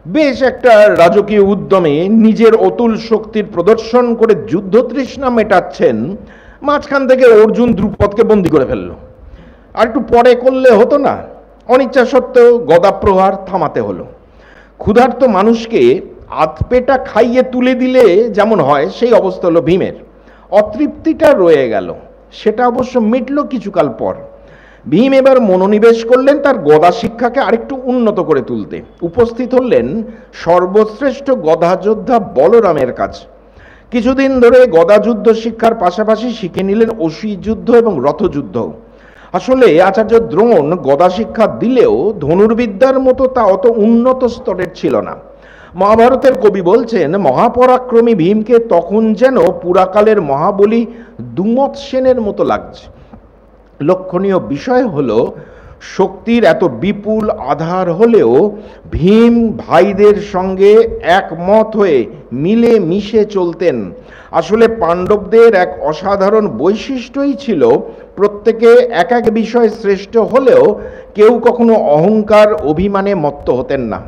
বেশ একটা রাজকীয় উদ্যমে নিজের অতুল শক্তির প্রদর্শন করে যুদ্ধ তৃষ্ণা মেটাচ্ছেন, মাঝখান থেকে অর্জুন দ্রুপদকে বন্দী করে ফেলল। আর একটু পরে করলে হতো না? অনিচ্ছা সত্ত্বেও গদা প্রহার থামাতে হলো। ক্ষুধার্ত মানুষকে আধপেটা খাইয়ে তুলে দিলে যেমন হয়, সেই অবস্থা হলো ভীমের। অতৃপ্তিটা রয়ে গেল, সেটা অবশ্য মিটল কিছুকাল পর। ভীম এবার মনোনিবেশ করলেন তার গদা শিক্ষাকে আরেকটু উন্নত করে তুলতে। উপস্থিত হলেন সর্বশ্রেষ্ঠ গদা যোদ্ধা বলরামের কাছে। কিছুদিন ধরে গদা যুদ্ধ শিক্ষার পাশাপাশি শিখে নিলেন অশ্বী যুদ্ধ এবং রথযুদ্ধ। আসলে আচার্য দ্রোণ গদা শিক্ষা দিলেও ধনুর্বিদ্যার মতো তা অত উন্নত স্তরের ছিল না। মহাভারতের কবি বলছেন, মহাপরাক্রমী ভীমকে তখন যেন পুরাকালের মহাবলী দুমত সেনের মতো লাগছে। লক্ষণীয় বিষয় হলো, শক্তির এত বিপুল আধার হলেও ভীম ভাইদের সঙ্গে একমত হয়ে মিলে মিশে চলতেন। আসলে পাণ্ডবদের এক অসাধারণ বৈশিষ্ট্যই ছিল, প্রত্যেকে এক এক বিষয় শ্রেষ্ঠ হলেও কেউ কখনো অহংকার অভিমানে মত্ত হতেন না।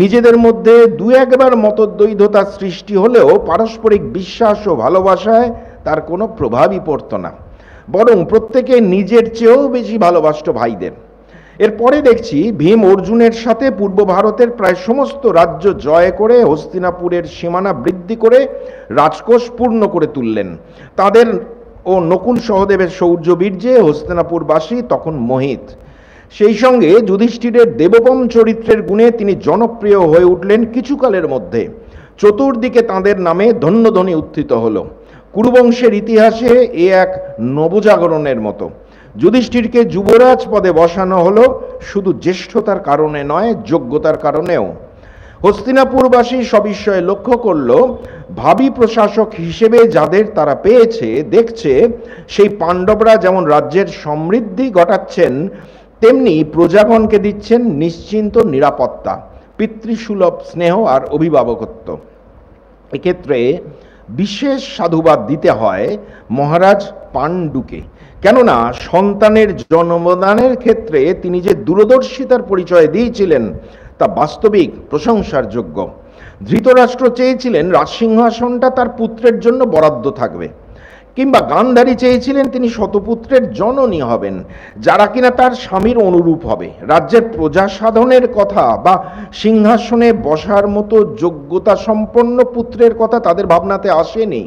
নিজেদের মধ্যে দু একবার মতদ্বৈধতা সৃষ্টি হলেও পারস্পরিক বিশ্বাস ও ভালোবাসায় তার কোনো প্রভাবই পড়ত না, বরং প্রত্যেকে নিজের চেয়েও বেশি ভালোবাসত ভাইদের। এরপরে দেখছি ভীম অর্জুনের সাথে পূর্ব ভারতের প্রায় সমস্ত রাজ্য জয় করে হস্তিনাপুরের সীমানা বৃদ্ধি করে রাজকোষ পূর্ণ করে তুললেন। তাদের ও নকুল সহদেবের শৌর্য বীর্যে হস্তিনাপুরবাসী তখন মোহিত। সেই সঙ্গে যুধিষ্ঠিরের দেবপম চরিত্রের গুণে তিনি জনপ্রিয় হয়ে উঠলেন কিছুকালের মধ্যে। চতুর্দিকে তাঁদের নামে ধন্যধ্বনি উত্থিত হলো। কুরুবংশের ইতিহাসে এ এক নবজাগরণের মতো। যুধিষ্ঠিরকে যুবরাজ পদে বসানো হলো শুধু জ্যেষ্ঠতার কারণে নয়, যোগ্যতার কারণেও। হস্তিনাপুরবাসী সবিস্ময়ে লক্ষ্য করল, ভাবী প্রশাসক হিসেবে যাদের তারা পেয়েছে দেখছে, সেই পাণ্ডবরা যেমন রাজ্যের সমৃদ্ধি ঘটাচ্ছেন, তেমনি প্রজাগণকে দিচ্ছেন নিশ্চিন্ত নিরাপত্তা, পিতৃসুলভ স্নেহ আর অভিভাবকত্ব। এক্ষেত্রে বিশেষ সাধুবাদ দিতে হয় মহারাজ পাণ্ডুকে, কেননা সন্তানের জন্মদানের ক্ষেত্রে তিনি যে দূরদর্শিতার পরিচয় দিয়েছিলেন তা বাস্তবিক প্রশংসার যোগ্য। ধৃতরাষ্ট্র চেয়েছিলেন রাজসিংহাসনটা তার পুত্রের জন্য বরাদ্দ থাকবে, কিংবা গান্ধারী চেয়েছিলেন তিনি শতপুত্রের জননী হবেন, যারা কিনা তার স্বামীর অনুরূপ হবে। রাজ্যের প্রজা সাধনের কথা বা সিংহাসনে বসার মতো যোগ্যতা সম্পন্ন পুত্রের কথা তাদের ভাবনাতে আসেনি।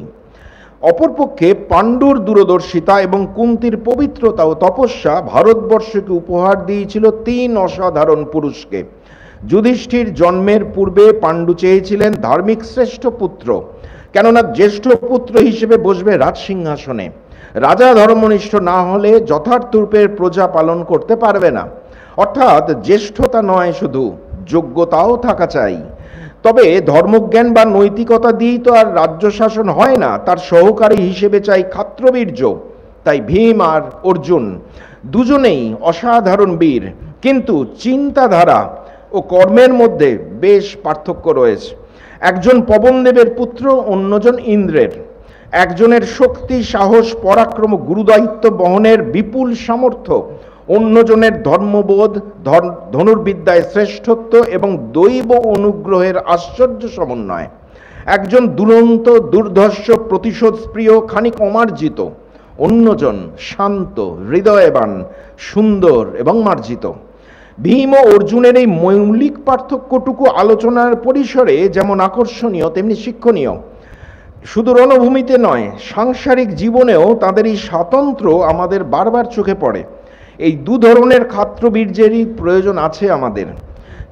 অপরপক্ষে পাণ্ডুর দূরদর্শিতা এবং কুন্তির পবিত্রতা ও তপস্যা ভারতবর্ষকে উপহার দিয়েছিল তিন অসাধারণ পুরুষকে। যুধিষ্ঠির জন্মের পূর্বে পাণ্ডু চেয়েছিলেন ধার্মিক শ্রেষ্ঠ পুত্র, কেননা জ্যেষ্ঠ পুত্র হিসেবে বসবে রাজসিংহাসনে। রাজা ধর্মনিষ্ঠ না হলে যথার্থ রূপে প্রজা পালন করতে পারবে না। অর্থাৎ জ্যেষ্ঠতা নয়, শুধু যোগ্যতাও থাকা চাই। তবে ধর্মজ্ঞান বা নৈতিকতা দিয়েই তো আর রাজ্য শাসন হয় না, তার সহকারী হিসেবে চাই ক্ষাত্রবীর্য। তাই ভীম আর অর্জুন দুজনেই অসাধারণ বীর, কিন্তু চিন্তাধারা ও কর্মের মধ্যে বেশ পার্থক্য রয়েছে। একজন পবনদেবের পুত্র, অন্যজন ইন্দ্রের। একজনের শক্তি, সাহস, পরাক্রম, গুরুদায়িত্ব বহনের বিপুল সামর্থ্য, অন্যজনের ধর্মবোধ, ধনুর্বিদ্যায় শ্রেষ্ঠত্ব এবং দৈব অনুগ্রহের আশ্চর্য সমন্বয়। একজন দুরন্ত, দুর্ধর্ষ, প্রতিশোধপ্রিয়, খানিক অমার্জিত, অন্যজন শান্ত, হৃদয়বান, সুন্দর এবং মার্জিত। ভীম ও অর্জুনের এই মৌলিক পার্থক্যটুকু আলোচনার পরিসরে যেমন আকর্ষণীয়, তেমনি শিক্ষণীয়। শুধু রণভূমিতে নয়, সাংসারিক জীবনেও তাদের এই স্বাতন্ত্র্য আমাদের বারবার চোখে পড়ে। এই দু ধরনের ক্ষাত্রবীর্যেরই প্রয়োজন আছে আমাদের।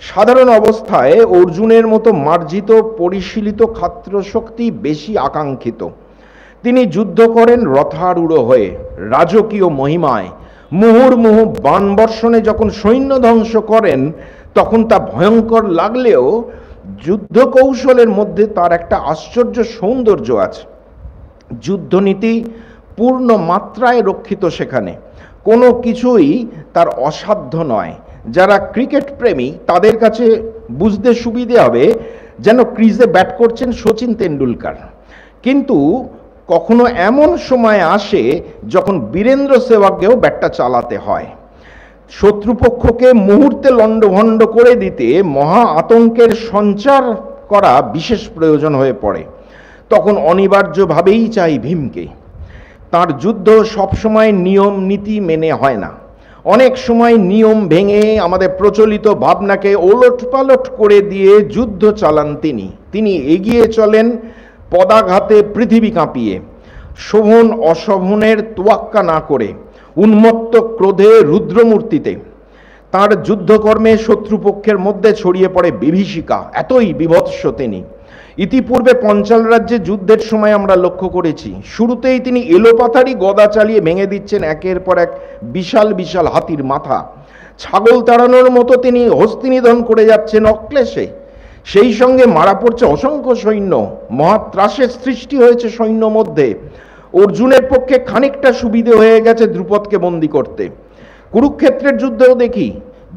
সাধারণ অবস্থায় অর্জুনের মতো মার্জিত, পরিশীলিত ক্ষাত্রশক্তি বেশি আকাঙ্ক্ষিত। তিনি যুদ্ধ করেন রথারূঢ় হয়ে, রাজকীয় মহিমায়। মুহুর্মুহু বাণবর্ষণে যখন সৈন্য ধ্বংস করেন, তখন তা ভয়ঙ্কর লাগলেও যুদ্ধ কৌশলের মধ্যে তার একটা আশ্চর্য সৌন্দর্য আছে। যুদ্ধনীতি পূর্ণ মাত্রায় রক্ষিত সেখানে, কোনো কিছুই তার অসাধ্য নয়। যারা ক্রিকেট প্রেমী তাদের কাছে বুঝতে সুবিধে হবে যেন ক্রিজে ব্যাট করছেন শচীন তেন্ডুলকার। কিন্তু কখনো এমন সময় আসে যখন বীরেন্দ্র সেহবাগকেও ব্যাটটা চালাতে হয়। শত্রুপক্ষকে মুহূর্তে লণ্ডভণ্ড করে দিতে মহা আতঙ্কের সঞ্চার করা বিশেষ প্রয়োজন হয়ে পড়ে। তখন অনিবার্যভাবেই চাই ভীমকে। তার যুদ্ধ সবসময় নিয়ম নীতি মেনে হয় না, অনেক সময় নিয়ম ভেঙে আমাদের প্রচলিত ভাবনাকে ওলটপালট করে দিয়ে যুদ্ধ চালান তিনি এগিয়ে চলেন পদাঘাতে পৃথিবী কাঁপিয়ে, শোভন অশোভনের তোয়াক্কা না করে, উন্মত্ত ক্রোধে রুদ্রমূর্তিতে। তার যুদ্ধকর্মে শত্রুপক্ষের মধ্যে ছড়িয়ে পড়ে বিভীষিকা, এতই বিভৎস তিনি। ইতিপূর্বে পঞ্চাল রাজ্যে যুদ্ধের সময় আমরা লক্ষ্য করেছি, শুরুতেই তিনি এলোপাথারি গদা চালিয়ে ভেঙে দিচ্ছেন একের পর এক বিশাল বিশাল হাতির মাথা। ছাগল তাড়ানোর মতো তিনি হস্তিনিধন করে যাচ্ছেন অক্লেশে। সেই সঙ্গে মারা পড়ছে অসংখ্য সৈন্য, মহাত্রাসের সৃষ্টি হয়েছে সৈন্য মধ্যে। অর্জুনের পক্ষে খানিকটা সুবিধে হয়ে গেছে দ্রুপদকে বন্দী করতে। কুরুক্ষেত্রের যুদ্ধেও দেখি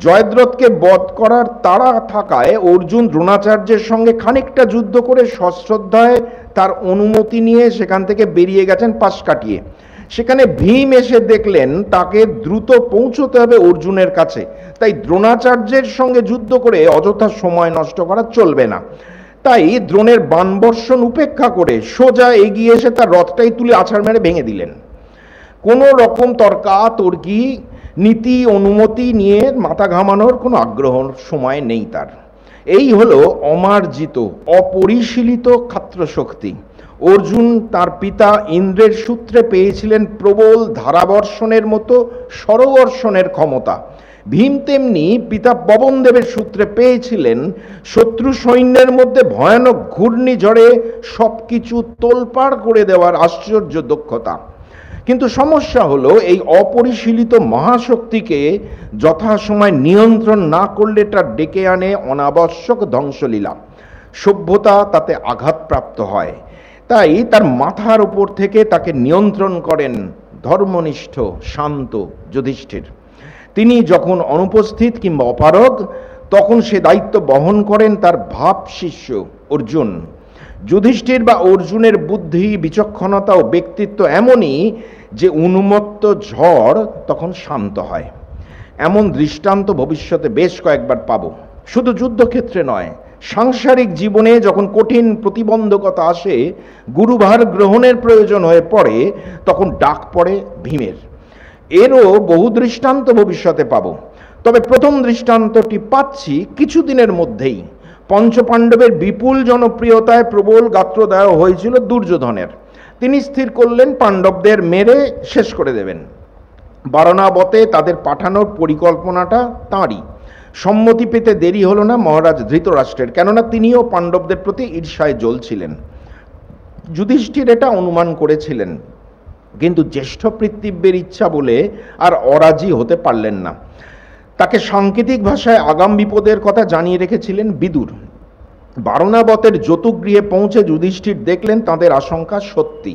জয়দ্রথকে বধ করার তাড়া থাকায় অর্জুন দ্রোণাচার্যের সঙ্গে খানিকটা যুদ্ধ করে সশ্রদ্ধায় তার অনুমতি নিয়ে সেখান থেকে বেরিয়ে গেছেন পাশ কাটিয়ে। সেখানে ভীম এসে দেখলেন তাকে দ্রুত পৌঁছতে হবে অর্জুনের কাছে, তাই দ্রোণাচার্যের সঙ্গে যুদ্ধ করে অযথা সময় নষ্ট করা চলবে না। তাই দ্রোণের বাণবর্ষণ উপেক্ষা করে সোজা এগিয়ে এসে তার রথটাই তুলে আছাড় মেরে ভেঙে দিলেন। কোনো রকম তর্কাতর্কি নীতি অনুমতি নিয়ে মাথা ঘামানোর কোনো আগ্রহ সময় নেই তার। এই হলো অমার্জিত অপরিশীলিত ক্ষাত্রশক্তি। অর্জুন তার পিতা ইন্দ্রের সূত্রে পেয়েছিলেন প্রবল ধারাবর্ষণের মতো সরবর্ষণের ক্ষমতা। ভীম তেমনি পিতা পবনদেবের সূত্রে পেয়েছিলেন শত্রু সৈন্যের মধ্যে ভয়ানক ঘূর্ণিঝড়ে সবকিছু তোলপাড় করে দেওয়ার আশ্চর্য দক্ষতা। কিন্তু সমস্যা হলো এই অপরিশীলিত মহাশক্তিকে যথাসময় নিয়ন্ত্রণ না করলে তা ডেকে আনে অনাবশ্যক ধ্বংসলীলা। সভ্যতা তাতে আঘাতপ্রাপ্ত হয়। তাই তার মাথার উপর থেকে তাকে নিয়ন্ত্রণ করেন ধর্মনিষ্ঠ শান্ত যুধিষ্ঠির। তিনি যখন অনুপস্থিত কিংবা অপারগ, তখন সে দায়িত্ব বহন করেন তার ভাব শিষ্য অর্জুন। যুধিষ্ঠির বা অর্জুনের বুদ্ধি, বিচক্ষণতা ও ব্যক্তিত্ব এমনই যে উন্মত্ত ঝড় তখন শান্ত হয়। এমন দৃষ্টান্ত ভবিষ্যতে বেশ কয়েকবার পাব। শুধু যুদ্ধক্ষেত্রে নয়, সাংসারিক জীবনে যখন কঠিন প্রতিবন্ধকতা আসে, গুরুভার গ্রহণের প্রয়োজন হয়ে পড়ে, তখন ডাক পড়ে ভীমের। এরও বহু দৃষ্টান্ত ভবিষ্যতে পাব। তবে প্রথম দৃষ্টান্তটি পাচ্ছি কিছুদিনের মধ্যেই। পঞ্চপাণ্ডবের বিপুল জনপ্রিয়তায় প্রবল গাত্রদায় হয়েছিল দুর্যোধনের। তিনি স্থির করলেন পাণ্ডবদের মেরে শেষ করে দেবেন। বারণাবতে তাদের পাঠানোর পরিকল্পনাটা তাঁরই। সম্মতি পেতে দেরি হলো না মহারাজ ধৃতরাষ্ট্রের, কেননা তিনিও পাণ্ডবদের প্রতি ঈর্ষায় জ্বলছিলেন। যুধিষ্ঠির এটা অনুমান করেছিলেন, কিন্তু জ্যেষ্ঠ পিতৃব্যের ইচ্ছা বলে আর অরাজি হতে পারলেন না। তাকে সাংকেতিক ভাষায় আগাম বিপদের কথা জানিয়ে রেখেছিলেন বিদুর। বারণাবতের যতুগৃহে পৌঁছে যুধিষ্ঠির দেখলেন তাঁদের আশঙ্কা সত্যি।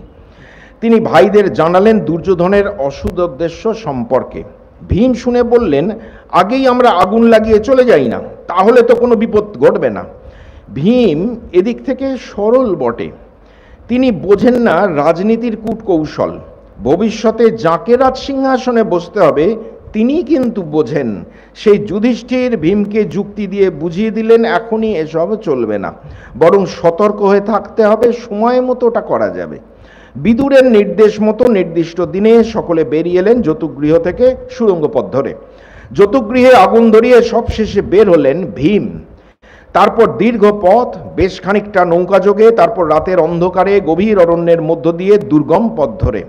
তিনি ভাইদের জানালেন দুর্যোধনের অসুদুদ্দেশ্য সম্পর্কে। ভীম শুনে বললেন, আগেই আমরা আগুন লাগিয়ে চলে যাই না, তাহলে তো কোনো বিপদ ঘটবে না। ভীম এদিক থেকে সরল বটে, তিনি বোঝেন না রাজনীতির কূটকৌশল। ভবিষ্যতে যাকে রাজসিংহাসনে বসতে হবে তিনি কিন্তু বোঝেন। সেই যুধিষ্ঠির ভীমকে যুক্তি দিয়ে বুঝিয়ে দিলেন এখনই এসব চলবে না, বরং সতর্ক হয়ে থাকতে হবে, সময় মতো ওটা করা যাবে। বিদুরের নির্দেশ মতো নির্দিষ্ট দিনে সকলে বেরিয়ে এলেন যতুগৃহ থেকে সুড়ঙ্গ পথ ধরে। যতুগৃহে আগুন ধরিয়ে সবশেষে বের হলেন ভীম। তারপর দীর্ঘ পথ, বেশ খানিকটা নৌকাযোগে, তারপর রাতের অন্ধকারে গভীর অরণ্যের মধ্য দিয়ে দুর্গম পথ ধরে।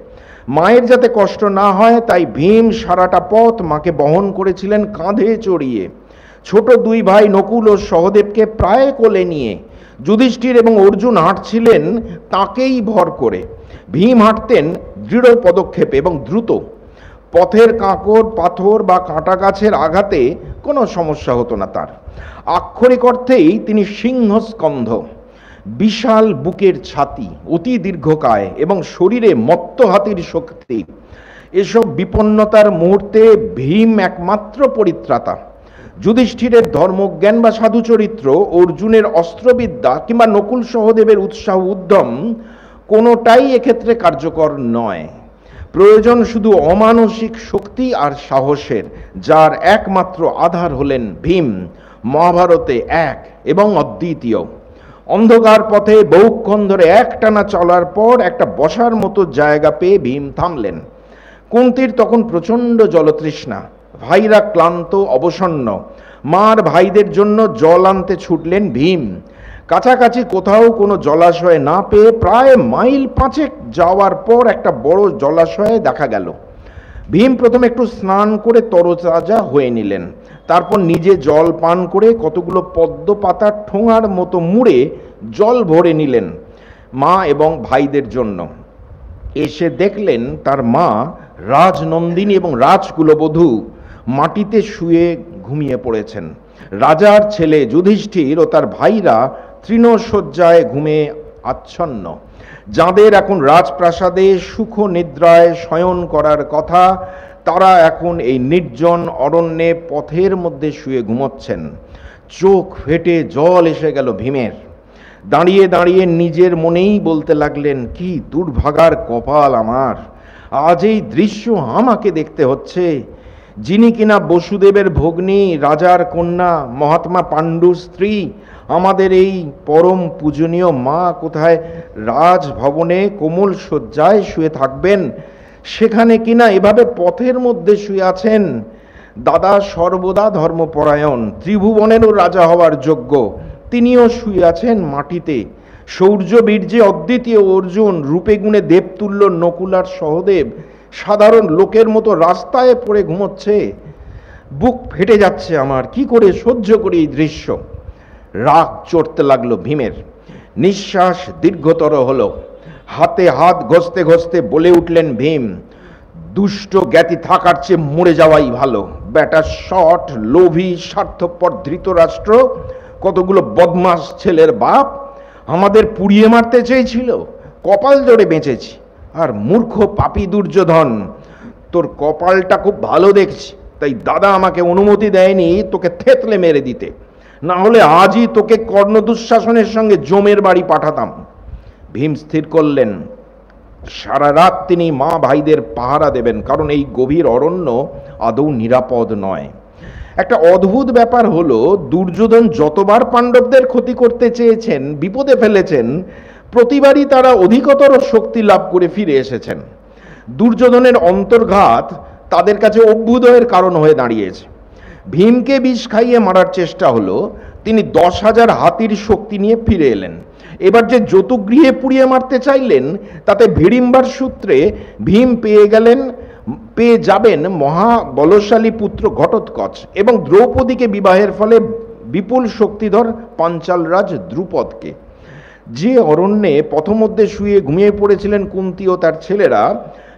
মায়ের যাতে কষ্ট না হয় তাই ভীম সারাটা পথ মাকে বহন করেছিলেন কাঁধে চড়িয়ে। ছোট দুই ভাই নকুল ও সহদেবকে প্রায় কোলে নিয়ে যুধিষ্ঠির এবং অর্জুন হাঁটছিলেন তাকেই ভর করে। ভীম হাঁটতেন দৃঢ় পদক্ষেপে এবং দ্রুত। পথের কাঁকড়, পাথর বা কাঁটা গাছের আঘাতে কোনো সমস্যা হতো না তার। আক্ষরিক অর্থেই তিনি সিংহস্কন্ধ, বিশাল বুকের ছাতি, অতি দীর্ঘকায় এবং শরীরে মত্ত হাতির শক্তি। এসব বিপন্নতার মুহূর্তে ভীম একমাত্র পরিত্রাতা। যুধিষ্ঠিরের ধর্মজ্ঞান বা সাধু চরিত্র, অর্জুনের অস্ত্রবিদ্যা কিংবা নকুল সহদেবের উৎসাহ উদ্যম কোনোটাই এক্ষেত্রে কার্যকর নয়। প্রয়োজন শুধু অমানসিক শক্তি আর সাহসের, যার একমাত্র আধার হলেন ভীম, মহাভারতে এক এবং অদ্বিতীয়। অন্ধকার পথে বহুক্ষণ ধরে একটানা চলার পর একটা বসার মতো জায়গা পেয়ে ভীম থামলেন। কুন্তির তখন প্রচণ্ড জলতৃষ্ণা, ভাইরা ক্লান্ত অবসন্ন। মার ভাইদের জন্য জল আনতে ছুটলেন ভীম। কাছাকাছি কোথাও কোনো জলাশয় না পেয়ে প্রায় মাইল 5 যাওয়ার পর একটা বড় জলাশয়ে দেখা গেল। ভীম প্রথমে একটু স্নান করে তরতাজা হয়ে নিলেন, তারপর নিজে জল পান করে কতগুলো পদ্ম পাতার ঠোঙার মতো মুড়ে জল ভরে নিলেন মা এবং ভাইদের জন্য। এসে দেখলেন তার মা রাজনন্দিনী এবং রাজকুলবধূ মাটিতে শুয়ে ঘুমিয়ে পড়েছেন। রাজার ছেলে যুধিষ্ঠির ও তার ভাইরা তৃণশয্যায় ঘুমে আচ্ছন্ন। যাদের এখন রাজপ্রাসাদে সুখ নিদ্রায় শয়ন করার কথা, তারা এখন এই নির্জন অরণ্যে পথের মধ্যে শুয়ে ঘুমোচ্ছেন। চোখ ফেটে জল এসে গেল ভীমের। দাঁড়িয়ে দাঁড়িয়ে নিজের মনেই বলতে লাগলেন, কি দুর্ভাগার কপাল আমার, আজ এই দৃশ্য আমাকে দেখতে হচ্ছে, যিনি কিনা বসুদেবের ভগ্নী, রাজার কন্যা, মহাত্মা পাণ্ডুর স্ত্রী, আমাদের এই পরম পূজনীয় মা কোথায় রাজভবনে কোমল শয্যায় শুয়ে থাকবেন, সেখানে কিনা এভাবে পথের মধ্যে শুয়ে আছেন। দাদা সর্বদা ধর্মপরায়ণ, ত্রিভুবনেরও রাজা হওয়ার যোগ্য, তিনিও শুয়ে আছেন মাটিতে। শৌর্য বীর্যে অদ্বিতীয় অর্জুন, রূপে গুণে দেবতুল্য নকুলার সহদেব সাধারণ লোকের মতো রাস্তায় পড়ে ঘুমোচ্ছে। বুক ফেটে যাচ্ছে আমার, কি করে সহ্য করি এই দৃশ্য। রাগ চড়তে লাগলো ভীমের। নিঃশ্বাস দীর্ঘতর হলো। হাতে হাত ঘষতে ঘষতে বলে উঠলেন ভীম, দুষ্ট জ্ঞাতি থাকার চেয়ে মরে যাওয়াই ভালো। বেটা শট, লোভী, স্বার্থপর ধৃতরাষ্ট্র, কতগুলো বদমাস ছেলের বাপ আমাদের পুড়িয়ে মারতে চেয়েছিল, কপাল জোরে বেঁচেছি। আর মূর্খ পাপী দুর্যোধন, তোর কপালটা খুব ভালো দেখছি, তাই দাদা আমাকে অনুমতি দেয়নি তোকে থেতলে মেরে দিতে, না হলে আজই তোকে কর্ণ দুঃশাসনের সঙ্গে জমের বাড়ি পাঠাতাম। ভীম স্থির করলেন সারা রাত তিনি মা ভাইদের পাহারা দেবেন, কারণ এই গভীর অরণ্য আদৌ নিরাপদ নয়। একটা অদ্ভুত ব্যাপার হলো, দুর্যোধন যতবার পাণ্ডবদের ক্ষতি করতে চেয়েছেন, বিপদে ফেলেছেন, প্রতিবারই তারা অধিকতর শক্তি লাভ করে ফিরে এসেছেন। দুর্যোধনের অন্তর্ঘাত তাদের কাছে অভ্যুদয়ের কারণ হয়ে দাঁড়িয়েছে। ভীমকে বিষ খাইয়ে মারার চেষ্টা হলো, তিনি 10,000 হাতির শক্তি নিয়ে ফিরে এলেন। এবার যে যতুগৃহে পুড়িয়ে মারতে চাইলেন, তাতে ভিড়িম্বার সূত্রে ভীম পেয়ে যাবেন মহাবলশালী পুত্র ঘটোৎকচ এবং দ্রৌপদীকে বিবাহের ফলে বিপুল শক্তিধর পাঞ্চালরাজ দ্রুপদকে। যে অরণ্যে পথমধ্যে শুয়ে ঘুমিয়ে পড়েছিলেন কুন্তী ও তার ছেলেরা,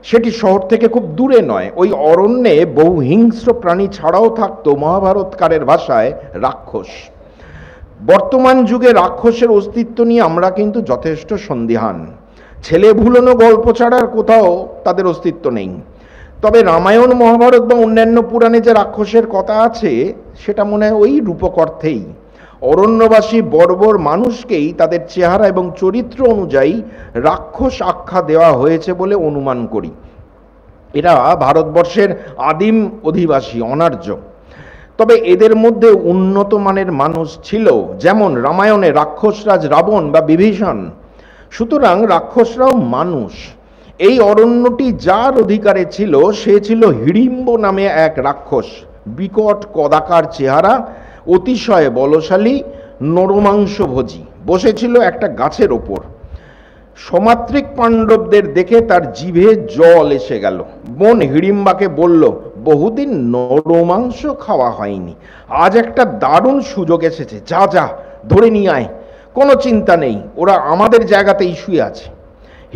সেটি শহর থেকে খুব দূরে নয়। ওই অরণ্যে বহু হিংস্র প্রাণী ছাড়াও থাকতো মহাভারতকারের ভাষায় রাক্ষস। বর্তমান যুগে রাক্ষসের অস্তিত্ব নিয়ে আমরা কিন্তু যথেষ্ট সন্দিহান। ছেলে ভুলানো গল্প ছাড়ার কোথাও তাদের অস্তিত্ব নেই। তবে রামায়ণ, মহাভারত বা অন্যান্য পুরাণে যে রাক্ষসের কথা আছে, সেটা মনে হয় ওই রূপক অর্থেই। অরণ্যবাসী বর্বর মানুষকেই তাদের চেহারা এবং চরিত্র অনুযায়ী রাক্ষস আখ্যা দেওয়া হয়েছে বলে অনুমান করি। এরা ভারতবর্ষের আদিম অধিবাসী, অনার্য। তবে এদের মধ্যে উন্নত মানের মানুষ ছিল, যেমন রামায়ণে রাক্ষসরাজ রাবণ বা বিভীষণ। সুতরাং রাক্ষসরাও মানুষ। এই অরণ্যটি যার অধিকারে ছিল, সে ছিল হিড়িম্ব নামে এক রাক্ষস। বিকট কদাকার চেহারা, অতিশয় বলশালী, নরমাংসভোজী। বসেছিল একটা গাছের ওপর। সমাত্রিক পাণ্ডবদের দেখে তার জিভে জল এসে গেল। বোন হিড়িম্বাকে বলল, বহুদিন নরমাংস খাওয়া হয়নি, আজ একটা দারুণ সুযোগ এসেছে, যা যা ধরে নিয়ে আয়, কোনো চিন্তা নেই, ওরা আমাদের জায়গাতেই শুয়ে আছে।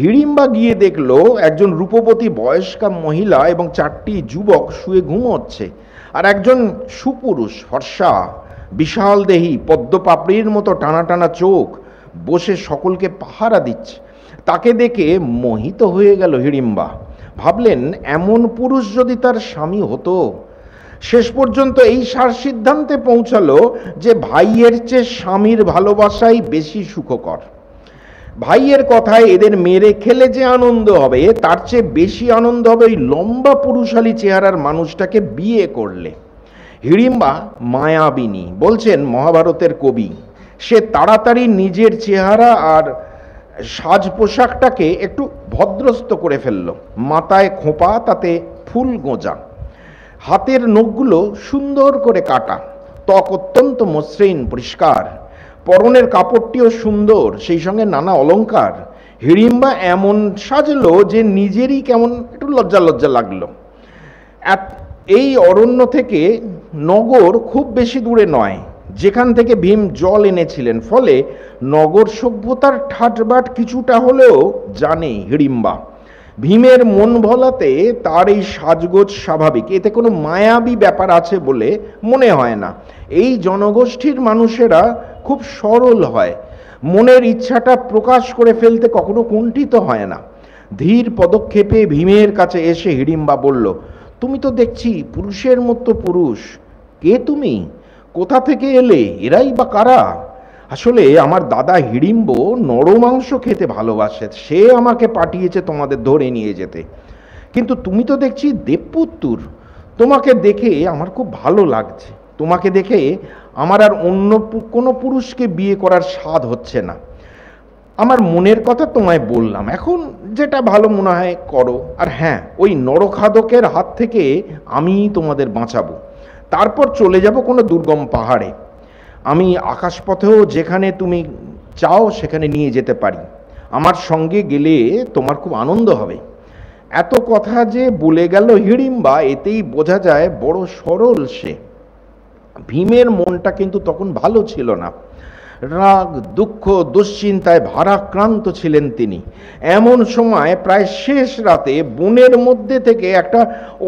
হিড়িম্বা গিয়ে দেখলো একজন রূপবতী বয়স্কা মহিলা এবং 4টি যুবক শুয়ে ঘুমোচ্ছে, আর একজন সুপুরুষ, ফর্সা, বিশাল দেহী, পদ্মপাপড়ির মতো টানা টানা চোখ, বসে সকলকে পাহারা দিচ্ছে। তাকে দেখে মোহিত হয়ে গেল হিড়িম্বা। ভাবলেন, এমন পুরুষ যদি তার স্বামী হতো। শেষ পর্যন্ত এই সার সিদ্ধান্তে পৌঁছালো যে ভাইয়ের চেয়ে স্বামীর ভালোবাসাই বেশি সুখকর। ভাইয়ের কথায় এদের মেরে খেলে যে আনন্দ হবে তার চেয়ে বেশি আনন্দ হবে ওই লম্বা পুরুষালী চেহারার মানুষটাকে বিয়ে করলে। হিড়িম্বা মায়াবিনী, বলছেন মহাভারতের কবি। সে তাড়াতাড়ি নিজের চেহারা আর সাজ পোশাকটাকে একটু ভদ্রস্ত করে ফেলল। মাথায় খোঁপা, তাতে ফুল গোঁজা, হাতের নখগুলো সুন্দর করে কাটা, ত্বক অত্যন্ত মসৃণ পরিষ্কার, পরনের কাপড়টিও সুন্দর, সেই সঙ্গে নানা অলংকার। হিড়িম্বা এমন সাজলো যে নিজেরই কেমন একটু লজ্জা লজ্জা লাগলো। এই অরণ্য থেকে নগর খুব বেশি দূরে নয়, যেখান থেকে ভীম জল এনেছিলেন, ফলে নগর সভ্যতার ঠাটবাট কিছুটা হলেও জানে হিড়িম্বা। ভীমের মন ভোলাতে তার এই সাজগোজ স্বাভাবিক, এতে কোনো মায়াবী ব্যাপার আছে বলে মনে হয় না। এই জনগোষ্ঠীর মানুষেরা খুব সরল হয়, মনের ইচ্ছাটা প্রকাশ করে ফেলতে কখনো কুণ্ঠিত হয় না। ধীর পদক্ষেপে ভীমের কাছে এসে হিড়িম্বা বলল, তুমি তো দেখছি পুরুষের মতো পুরুষ। কে তুমি? কোথা থেকে এলে? এরাই বা কারা? আসলে আমার দাদা হিড়িম্ব নরমাংস খেতে ভালোবাসে, সে আমাকে পাঠিয়েছে তোমাদের ধরে নিয়ে যেতে। কিন্তু তুমি তো দেখছি দেবপুত্তুর, তোমাকে দেখে আমার খুব ভালো লাগছে। তোমাকে দেখে আমার আর অন্য কোনো পুরুষকে বিয়ে করার স্বাদ হচ্ছে না। আমার মনের কথা তোমায় বললাম, এখন যেটা ভালো মনে হয় করো। আর হ্যাঁ, ওই নরখাদকের হাত থেকে আমি তোমাদের বাঁচাবো, তারপর চলে যাব কোনো দুর্গম পাহাড়ে। আমি আকাশপথেও যেখানে তুমি চাও সেখানে নিয়ে যেতে পারি। আমার সঙ্গে গেলে তোমার খুব আনন্দ হবে। এত কথা যে বলে গেল হিড়িম্বা, এতেই বোঝা যায় বড় সরল সে। ভীমের মনটা কিন্তু তখন ভালো ছিল না। রাগ, দুঃখ, দুশ্চিন্তায় ভারাক্রান্ত ছিলেন তিনি। এমন সময় প্রায় শেষ রাতে বনের মধ্যে থেকে একটা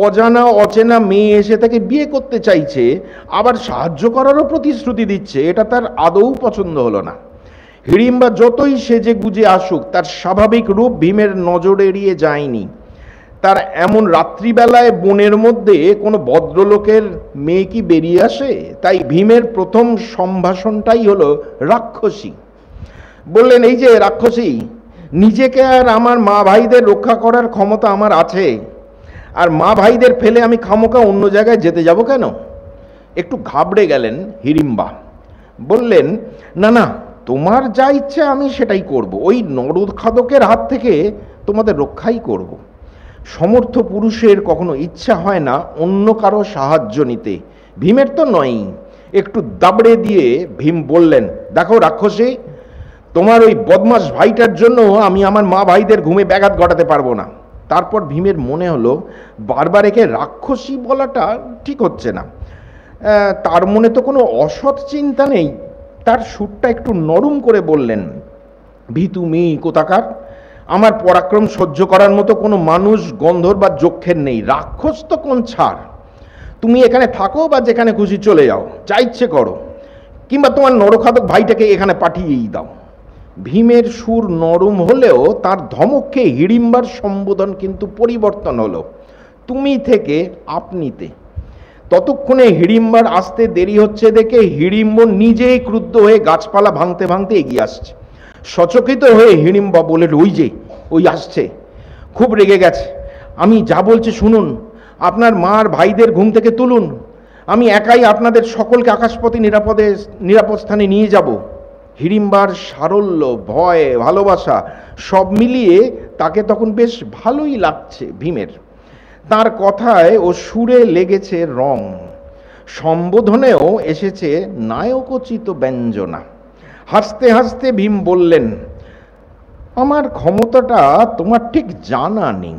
অজানা অচেনা মেয়ে এসে তাকে বিয়ে করতে চাইছে, আবার সাহায্য করারও প্রতিশ্রুতি দিচ্ছে। এটা তার আদৌ পছন্দ হলো না। হিড়িম্বা যতই সেজে গুজে আসুক, তার স্বাভাবিক রূপ ভীমের নজর এড়িয়ে যায়নি। তার এমন রাত্রিবেলায় বনের মধ্যে কোনো ভদ্রলোকের মেয়ে কি বেরিয়ে আসে? তাই ভীমের প্রথম সম্ভাষণটাই হলো রাক্ষসী। বললেন, এই যে রাক্ষসী, নিজেকে আর আমার মা ভাইদের রক্ষা করার ক্ষমতা আমার আছে, আর মা ভাইদের ফেলে আমি খামোকা অন্য জায়গায় যেতে যাব কেন? একটু ঘাবড়ে গেলেন হিড়িম্বা। বললেন, না না, তোমার যা ইচ্ছে আমি সেটাই করব। ওই নরখাদকের হাত থেকে তোমাদের রক্ষাই করব। সমর্থ পুরুষের কখনো ইচ্ছা হয় না অন্য কারো সাহায্য নিতে। ভীমের তো নয়ই। একটু দাবড়ে দিয়ে ভীম বললেন, দেখো রাক্ষসী, তোমার ওই বদমাস ভাইটার জন্য আমি আমার মা ভাইদের ঘুমে ব্যাঘাত ঘটাতে পারবো না। তারপর ভীমের মনে হলো বারবার একে রাক্ষসী বলাটা ঠিক হচ্ছে না। তার মনে তো কোনো অসৎ চিন্তা নেই। তার সুরটা একটু নরম করে বললেন, ভীতু মেয়ে কোথাকার, আমার পরাক্রম সহ্য করার মতো কোনো মানুষ, গন্ধর্ব বা যক্ষের নেই। রাক্ষস তো কোন ছাড়। তুমি এখানে থাকো বা যেখানে খুশি চলে যাও, যা ইচ্ছে করো, কিংবা তোমার নরখাদক ভাইটাকে এখানে পাঠিয়েই দাও। ভীমের সুর নরম হলেও তার ধমককে হিড়িম্বার সম্বোধন কিন্তু পরিবর্তন হলো, তুমি থেকে আপনিতে। ততক্ষণে হিড়িম্বার আসতে দেরি হচ্ছে দেখে হিড়িম্ব নিজেই ক্রুদ্ধ হয়ে গাছপালা ভাঙতে ভাঙতে এগিয়ে আসছে। সচকিত হয়ে হিড়িম্বা বলে, ওই যে ওই আসছে, খুব রেগে গেছে। আমি যা বলছি শুনুন, আপনার মা আর ভাইদের ঘুম থেকে তুলুন, আমি একাই আপনাদের সকলকে আকাশপথে নিরাপদ স্থানে নিয়ে যাব। হিড়িম্বার সারল্য, ভয়, ভালোবাসা সব মিলিয়ে তাকে তখন বেশ ভালোই লাগছে ভীমের। তার কথায় ও সুরে লেগেছে রং, সম্বোধনেও এসেছে নায়কোচিত ব্যঞ্জনা। হাসতে হাসতে ভীম বললেন, আমার ক্ষমতাটা তোমার ঠিক জানা নেই।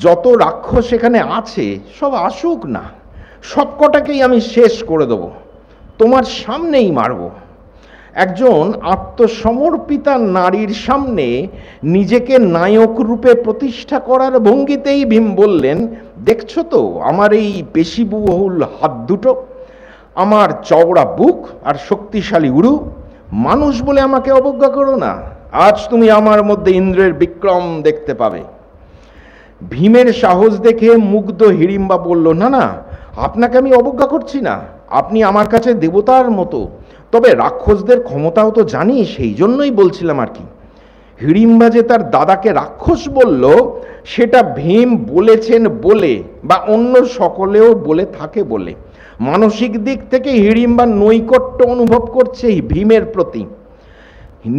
যত রাক্ষস এখানে আছে সব আসুক না, সবকটাকেই আমি শেষ করে দেব, তোমার সামনেই মারব। একজন আত্মসমর্পিতা নারীর সামনে নিজেকে নায়ক রূপে প্রতিষ্ঠা করার ভঙ্গিতেই ভীম বললেন, দেখছো তো আমার এই পেশিবহুল হাত দুটো, আমার চওড়া বুক আর শক্তিশালী উরু, মানুষ বলে আমাকে অবজ্ঞা করো না। আজ তুমি আমার মধ্যে ইন্দ্রের বিক্রম দেখতে পাবে। ভীমের সাহস দেখে মুগ্ধ হিড়িম্বা বলল, না না, আপনাকে আমি অবজ্ঞা করছি না, আপনি আমার কাছে দেবতার মতো, তবে রাক্ষসদের ক্ষমতাও তো জানি, সেই জন্যই বলছিলাম আর কি। হিড়িম্বা যে তার দাদাকে রাক্ষস বলল, সেটা ভীম বলেছেন বলে বা অন্য সকলেও বলে থাকে বলে মানসিক দিক থেকে হিড়িম্বা নৈকট্য অনুভব করছে এই ভীমের প্রতি,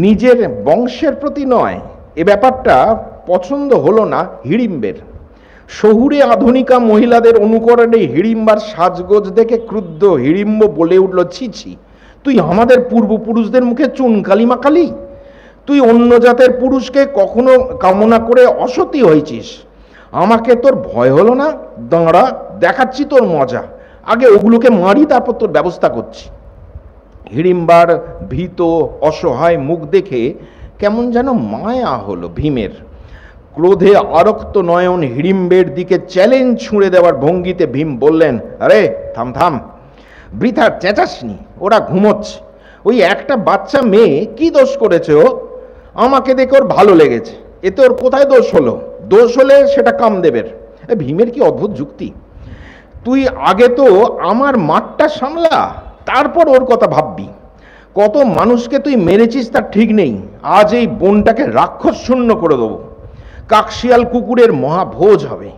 নিজের বংশের প্রতি নয়। এ ব্যাপারটা পছন্দ হলো না হিড়িম্বের। শহুরে আধুনিকা মহিলাদের অনুকরণে হিড়িম্বার সাজগোজ দেখে ক্রুদ্ধ হিড়িম্ব বলে উঠল, ছি ছি, তুই আমাদের পূর্বপুরুষদের মুখে চুন কালি মাখালি? তুই অন্য জাতের পুরুষকে কখনো কামনা করে অসতী হয়েছিস? আমাকে তোর ভয় হলো না? দাঁড়া, দেখাচ্ছি তোর মজা, আগে ওগুলোকে মারি, তারপর তোর ব্যবস্থা করছি। হিড়িম্বার ভীত অসহায় মুখ দেখে কেমন যেন মায়া হলো ভীমের। ক্রোধে আরক্ত নয়ন হিড়িম্বের দিকে চ্যালেঞ্জ ছুঁড়ে দেওয়ার ভঙ্গিতে ভীম বললেন, আরে থাম থাম, বৃথা চেঁচাসনি, ওরা ঘুমোচ্ছে। ওই একটা বাচ্চা মেয়ে কি দোষ করেছে? ও আমাকে দেখে ওর ভালো লেগেছে, এতে ওর কোথায় দোষ হলো? দোষ হলে সেটা কামদেবের। ভীমের কি অদ্ভুত যুক্তি! তুই আগে তো আমার মাঠটা সামলা, তারপর ওর কথা ভাববি। কত মানুষকে তুই মেরেছিস তার ঠিক নেই, আজ এই বনটাকে রাক্ষস শূন্য করে দেবো। কাকশিয়াল কুকুরের মহাভোজ হবে।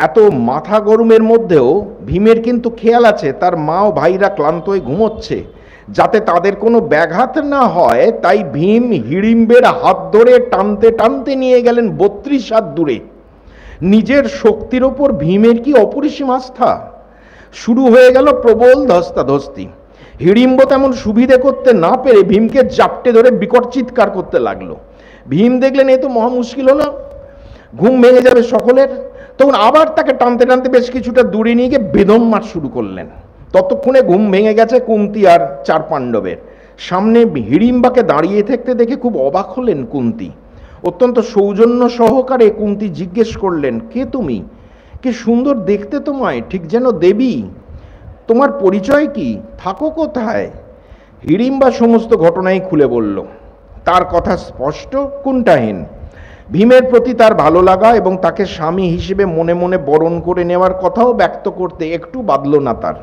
এত মাথা গরমের মধ্যেও ভীমের কিন্তু খেয়াল আছে তার মা ও ভাইরা ক্লান্ত হয়ে ঘুমোচ্ছে, যাতে তাদের কোনো ব্যাঘাত না হয়। তাই ভীম হিড়িম্বের হাত ধরে টানতে টানতে নিয়ে গেলেন 32 হাত দূরে। নিজের শক্তির ওপর ভীমের কি অপরিসীম আস্থা! শুরু হয়ে গেল প্রবল ধস্তাধস্তি। হিড়িম্ব তেমন সুবিধে করতে না পেরে ভীমকে জাপটে ধরে বিকট চিৎকার করতে লাগলো। ভীম দেখলেন এ তো মহা মুশকিল হলো, ঘুম ভেঙে যাবে সকলের। তখন আবার তাকে টানতে টানতে বেশ কিছুটা দূরে নিয়ে গিয়ে বেদম মাঠ শুরু করলেন। ততক্ষণে ঘুম ভেঙে গেছে কুন্তী আর 4 পাণ্ডবের। সামনে হিড়িম্বাকে দাঁড়িয়ে থাকতে দেখে খুব অবাক হলেন কুন্তী। অত্যন্ত সৌজন্য সহকারে কুন্তী জিজ্ঞেস করলেন, কে তুমি? কি সুন্দর দেখতে তোমায়, ঠিক যেন দেবী। তোমার পরিচয় কি? থাকো কোথায়? হিড়িম্বা সমস্ত ঘটনাই খুলে বলল। তার কথা স্পষ্ট, কুণ্ঠাহীন। ভীমের প্রতি তার ভালো লাগা এবং তাকে স্বামী হিসেবে মনে মনে বরণ করে নেওয়ার কথাও ব্যক্ত করতে একটু বাধল না তার।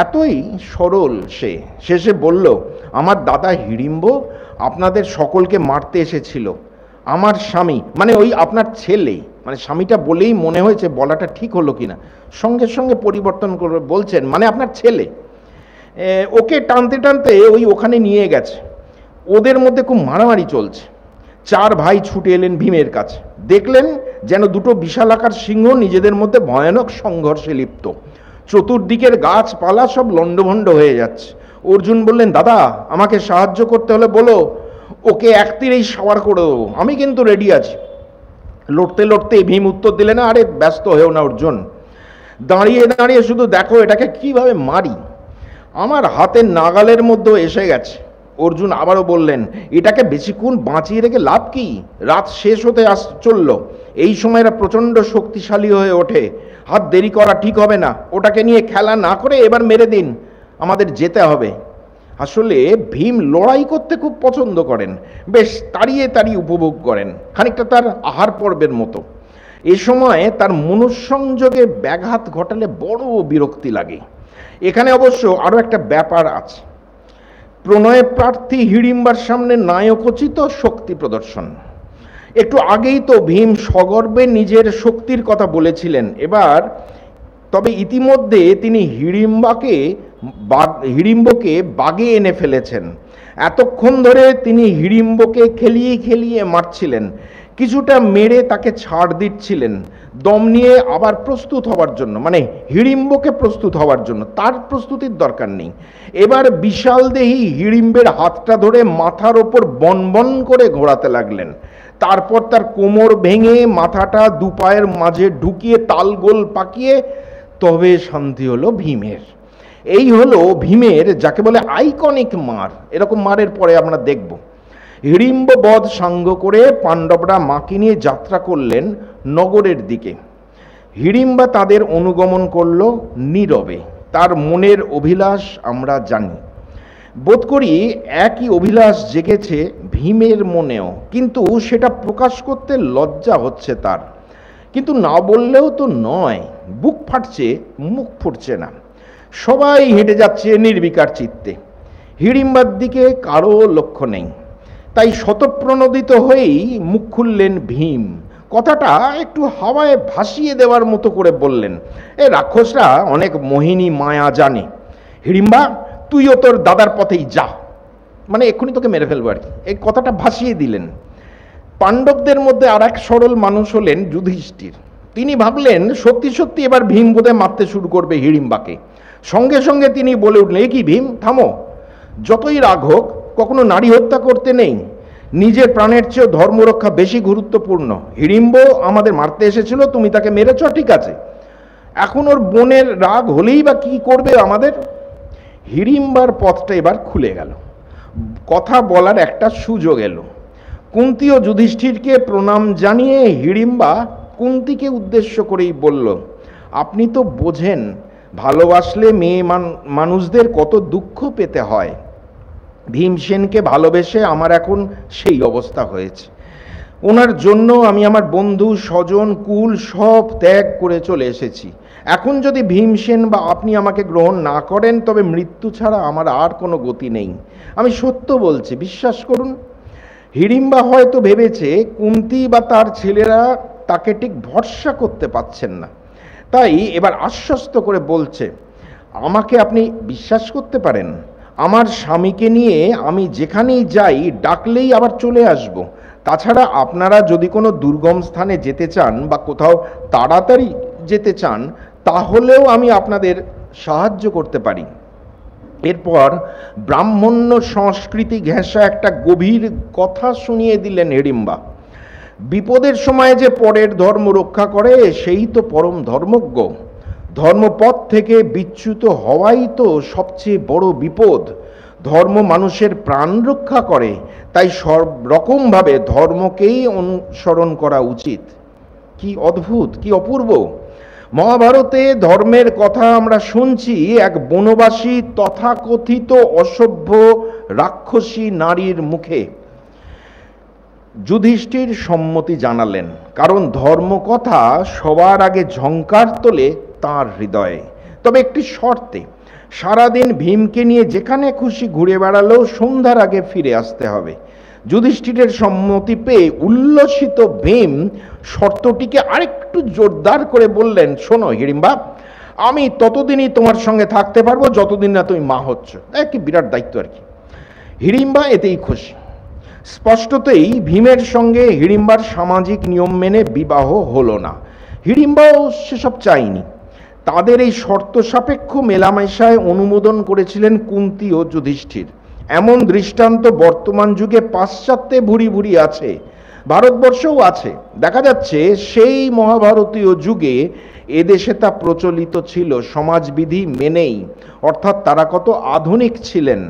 এতই সরল সে। শেষে বলল, আমার দাদা হিড়িম্ব আপনাদের সকলকে মারতে এসেছিল। আমার স্বামী মানে ওই আপনার ছেলে, মানে স্বামীটা বলেই মনে হয়েছে বলাটা ঠিক হলো কিনা, সঙ্গে সঙ্গে পরিবর্তন করে বলছেন মানে আপনার ছেলে। ওকে টানতে টানতে ওখানে নিয়ে গেছে। ওদের মধ্যে খুব মারামারি চলছে। 4 ভাই ছুটে এলেন ভীমের কাছে। দেখলেন যেন দুটো বিশালাকার সিংহ নিজেদের মধ্যে ভয়ানক সংঘর্ষে লিপ্ত। চতুর্দিকের গাছপালা সব লণ্ডভণ্ড হয়ে যাচ্ছে। অর্জুন বললেন, দাদা আমাকে সাহায্য করতে হলে বলো, ওকে এক তীরেই সাওয়ার করে দেবো, আমি কিন্তু রেডি আছি। লড়তে লড়তে ভীম উত্তর দিলেন, আরে ব্যস্ত হয়েও না অর্জুন, দাঁড়িয়ে দাঁড়িয়ে শুধু দেখো এটাকে কিভাবে মারি, আমার হাতের নাগালের মধ্যে এসে গেছে। অর্জুন আবারও বললেন, এটাকে বেশিক্ষণ বাঁচিয়ে রেখে লাভ কি? রাত শেষ হতে চলল। এই সময় এরা প্রচণ্ড শক্তিশালী হয়ে ওঠে, হাত দেরি করা ঠিক হবে না। ওটাকে নিয়ে খেলা না করে এবার মেরে দিন, আমাদের যেতে হবে। আসলে ভীম লড়াই করতে খুব পছন্দ করেন, বেশ তাড়িয়ে তাড়িয়ে উপভোগ করেন, খানিকটা তার আহার পর্বের মতো। এ সময় তার মনঃসংযোগে ব্যাঘাত ঘটালে বড় বিরক্তি লাগে। এখানে অবশ্য আরও একটা ব্যাপার আছে। প্রণয় প্রার্থী হিড়িম্বার সামনে নায়কোচিত শক্তি প্রদর্শন। একটু আগেই তো ভীম সগর্বে নিজের শক্তির কথা বলেছিলেন। এবার তবে ইতিমধ্যে তিনি হিড়িম্বকে বাগে এনে ফেলেছেন। এতক্ষণ ধরে তিনি হিড়িম্বকে খেলিয়ে খেলিয়ে মারছিলেন, কিছুটা মেরে তাকে ছাড় দিচ্ছিলেন দম নিয়ে আবার প্রস্তুত হওয়ার জন্য, মানে হিড়িম্বকে প্রস্তুত হওয়ার জন্য। তার প্রস্তুতির দরকার নেই। এবার বিশাল দেহি হিড়িম্বের হাতটা ধরে মাথার ওপর বনবন করে ঘোরাতে লাগলেন। তারপর তার কোমর ভেঙে মাথাটা 2 পায়ের মাঝে ঢুকিয়ে তালগোল পাকিয়ে তবে শান্তি হলো ভীমের। এই হলো ভীমের যাকে বলে আইকনিক মার। এরকম মারের পরে আমরা দেখব। হিড়িম্ব বধ সাঙ্গ করে পাণ্ডবরা মাকে নিয়ে যাত্রা করলেন নগরের দিকে। হিড়িম্বা তাদের অনুগমন করল নীরবে। তার মনের অভিলাষ আমরা জানি। বোধ করি একই অভিলাষ জেগেছে ভীমের মনেও, কিন্তু সেটা প্রকাশ করতে লজ্জা হচ্ছে তার। কিন্তু না বললেও তো নয়, বুক ফাটছে, মুখ ফুটছে না। সবাই হেঁটে যাচ্ছে নির্বিকার চিত্তে। হিড়িম্বার দিকে কারো লক্ষ্য নেই। তাই শতপ্রণোদিত হয়েই মুখ খুললেন ভীম। কথাটা একটু হাওয়ায় ভাসিয়ে দেওয়ার মতো করে বললেন, এ রাক্ষসরা অনেক মোহিনী মায়া জানে, হিড়িম্বা তুইও তোর দাদার পথেই যা, মানে এক্ষুনি তোকে মেরে ফেলবো আর কি, এই কথাটা ভাসিয়ে দিলেন। পাণ্ডবদের মধ্যে আর এক সরল মানুষ হলেন যুধিষ্ঠির। তিনি ভাবলেন সত্যি সত্যি এবার ভীম বোধহয় মারতে শুরু করবে হিড়িম্বাকে। সঙ্গে সঙ্গে তিনি বলে উঠলেন, এ কি ভীম, থামো, যতই রাগ হোক কখনো নারী হত্যা করতে নেই, নিজের প্রাণের চেয়েও ধর্মরক্ষা বেশি গুরুত্বপূর্ণ। হিড়িম্ব আমাদের মারতে এসেছিল, তুমি তাকে মেরেছ, ঠিক আছে, এখন ওর বোনের রাগ হলেই বা কি করবে আমাদের। হিড়িম্বার পথটা এবার খুলে গেল, কথা বলার একটা সুযোগ এলো। কুন্তী ও যুধিষ্ঠিরকে প্রণাম জানিয়ে হিড়িম্বা কুন্তীকে উদ্দেশ্য করেই বলল, আপনি তো বোঝেন ভালোবাসলে মেয়ে মানুষদের কত দুঃখ পেতে হয়। ভীমসেনকে ভালোবেসে আমার এখন সেই অবস্থা হয়েছে। ওনার জন্য আমি আমার বন্ধু স্বজন কুল সব ত্যাগ করে চলে এসেছি। এখন যদি ভীমসেন বা আপনি আমাকে গ্রহণ না করেন তবে মৃত্যু ছাড়া আমার আর কোনো গতি নেই। আমি সত্য বলছি, বিশ্বাস করুন। হিড়িম্বা হয়তো ভেবেছে কুন্তী বা তার ছেলেরা তাকে ঠিক ভরসা করতে পারছেন না, তাই এবার আশ্বস্ত করে বলছে, আমাকে আপনি বিশ্বাস করতে পারেন, আমার স্বামীকে নিয়ে আমি যেখানেই যাই ডাকলেই আবার চলে আসব। তাছাড়া আপনারা যদি কোনো দুর্গম স্থানে যেতে চান বা কোথাও তাড়াতাড়ি যেতে চান তাহলেও আমি আপনাদের সাহায্য করতে পারি। এরপর ব্রাহ্মণ্য সংস্কৃতি ঘেঁষা একটা গভীর কথা শুনিয়ে দিলেন হিড়িম্বা। বিপদের সময় যে পরের ধর্ম রক্ষা করে সেই তো পরম ধর্মজ্ঞ। ধর্মপথ থেকে বিচ্যুত হওয়াই তো সবচেয়ে বড় বিপদ। ধর্ম মানুষের প্রাণ রক্ষা করে, তাই সব রকমভাবে ধর্মকেই অনুসরণ করা উচিত। কি অদ্ভুত, কি অপূর্ব! মহাভারতে ধর্মের কথা আমরা শুনছি এক বনবাসী তথাকথিত অসভ্য রাক্ষসী নারীর মুখে। যুধিষ্ঠির সম্মতি জানালেন, কারণ ধর্মকথা সবার আগে ঝংকার তোলে তাঁর হৃদয়ে, তবে একটি শর্তে। সারাদিন ভীমকে নিয়ে যেখানে খুশি ঘুরে বেড়ালেও সন্ধ্যার আগে ফিরে আসতে হবে। যুধিষ্ঠিরের সম্মতি পেয়ে উল্লসিত ভীম শর্তটিকে আরেকটু জোরদার করে বললেন, শোনো হিড়িম্বা, আমি ততদিনই তোমার সঙ্গে থাকতে পারবো যতদিন না তুমি মা হচ্ছ। কি বিরাট দায়িত্ব আর কি। হিড়িম্বা এতেই খুশি। স্পষ্টতই ভীমের সঙ্গে হিড়িম্বার সামাজিক নিয়ম মেনে বিবাহ হলো না। হিড়িম্বাও সেসব চায়নি। তাদের এই শর্ত সাপেক্ষ মেলামেশায় অনুমোদন করেছিলেন কুন্তী ও যুধিষ্ঠির। এমন দৃষ্টান্ত বর্তমান যুগে পাশ্চাত্যে ভুরি ভুরি আছে, ভারতবর্ষেও আছে। দেখা যাচ্ছে সেই মহাভারতীয় যুগে এদেশে তা প্রচলিত ছিল সমাজবিধি মেনেই, অর্থাৎ তারা কত আধুনিক ছিলেন।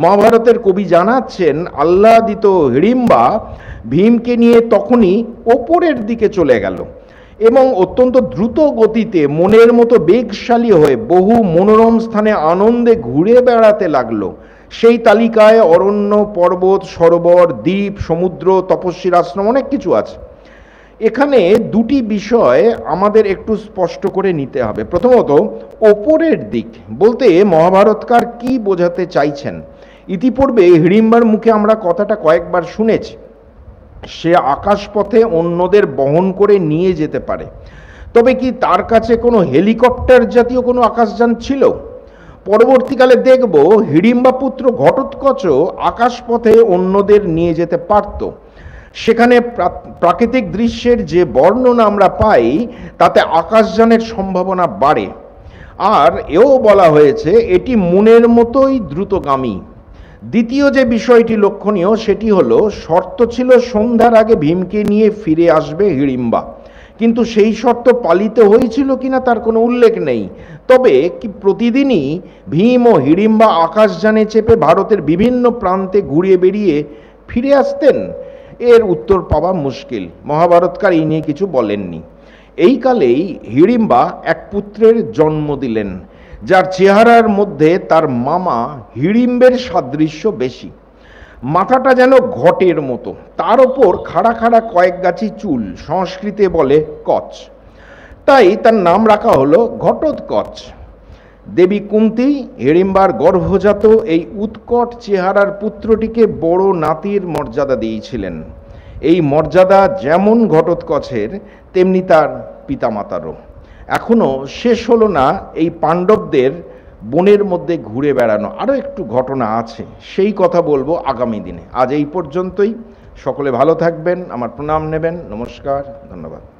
মহাভারতের কবি জানাচ্ছেন, আহ্লাদিত হিড়িম্বা ভীমকে নিয়ে তখনই ওপরের দিকে চলে গেল এবং অত্যন্ত দ্রুত গতিতে মনের মতো বেগশালী হয়ে বহু মনোরম স্থানে আনন্দে ঘুরে বেড়াতে লাগলো। সেই তালিকায় অরণ্য, পর্বত, সরোবর, দ্বীপ, সমুদ্র, তপস্বীর আশ্রম, অনেক কিছু আছে। এখানে দুটি বিষয় আমাদের একটু স্পষ্ট করে নিতে হবে। প্রথমত, ওপরের দিক বলতে মহাভারতকার কি বোঝাতে চাইছেন। ইতিপূর্বে হিড়িম্বার মুখে আমরা কথাটা কয়েকবার শুনেছি। সে আকাশপথে অন্যদের বহন করে নিয়ে যেতে পারে, তবে কি তার কাছে কোনো হেলিকপ্টার জাতীয় কোনো আকাশযান ছিল? পরবর্তীকালে দেখব হিড়িম্বা পুত্র ঘটোৎকচও আকাশপথে অন্যদের নিয়ে যেতে পারত। সেখানে প্রাকৃতিক দৃশ্যের যে বর্ণনা আমরা পাই তাতে আকাশযানের সম্ভাবনা বাড়ে। আর এও বলা হয়েছে এটি মনের মতোই দ্রুতগামী। দ্বিতীয় যে বিষয়টি লক্ষণীয় সেটি হলো, শর্ত ছিল সন্ধ্যার আগে ভীমকে নিয়ে ফিরে আসবে হিড়িম্বা, কিন্তু সেই শর্ত পালিত হয়েছিল কিনা তার কোনো উল্লেখ নেই। তবে কি প্রতিদিনই ভীম ও হিড়িম্বা আকাশযানে চেপে ভারতের বিভিন্ন প্রান্তে ঘুরিয়ে বেরিয়ে ফিরে আসতেন? এর উত্তর পাওয়া মুশকিল। মহাভারতকার এই নিয়ে কিছু বলেননি। এই কালেই হিড়িম্বা এক পুত্রের জন্ম দিলেন, যার চেহারার মধ্যে তার মামা হিড়িম্বের সাদৃশ্য বেশি। মাথাটা যেন ঘটের মতো, তার ওপর খাড়া খাড়া কয়েক গাছি চুল, সংস্কৃতে বলে কচ, তাই তার নাম রাখা হলো ঘটোৎকচ। দেবী কুন্তী হিড়িম্বার গর্ভজাত এই উৎকট চেহারার পুত্রটিকে বড় নাতির মর্যাদা দিয়েছিলেন। এই মর্যাদা যেমন ঘটোৎকচের তেমনি তার পিতামাতারও। এখনো শেষ হলো না এই পাণ্ডবদের বনের মধ্যে ঘুরে বেড়ানো, আরও একটু ঘটনা আছে, সেই কথা বলবো আগামী দিনে। আজ এই পর্যন্তই। সকলে ভালো থাকবেন, আমার প্রণাম নেবেন। নমস্কার, ধন্যবাদ।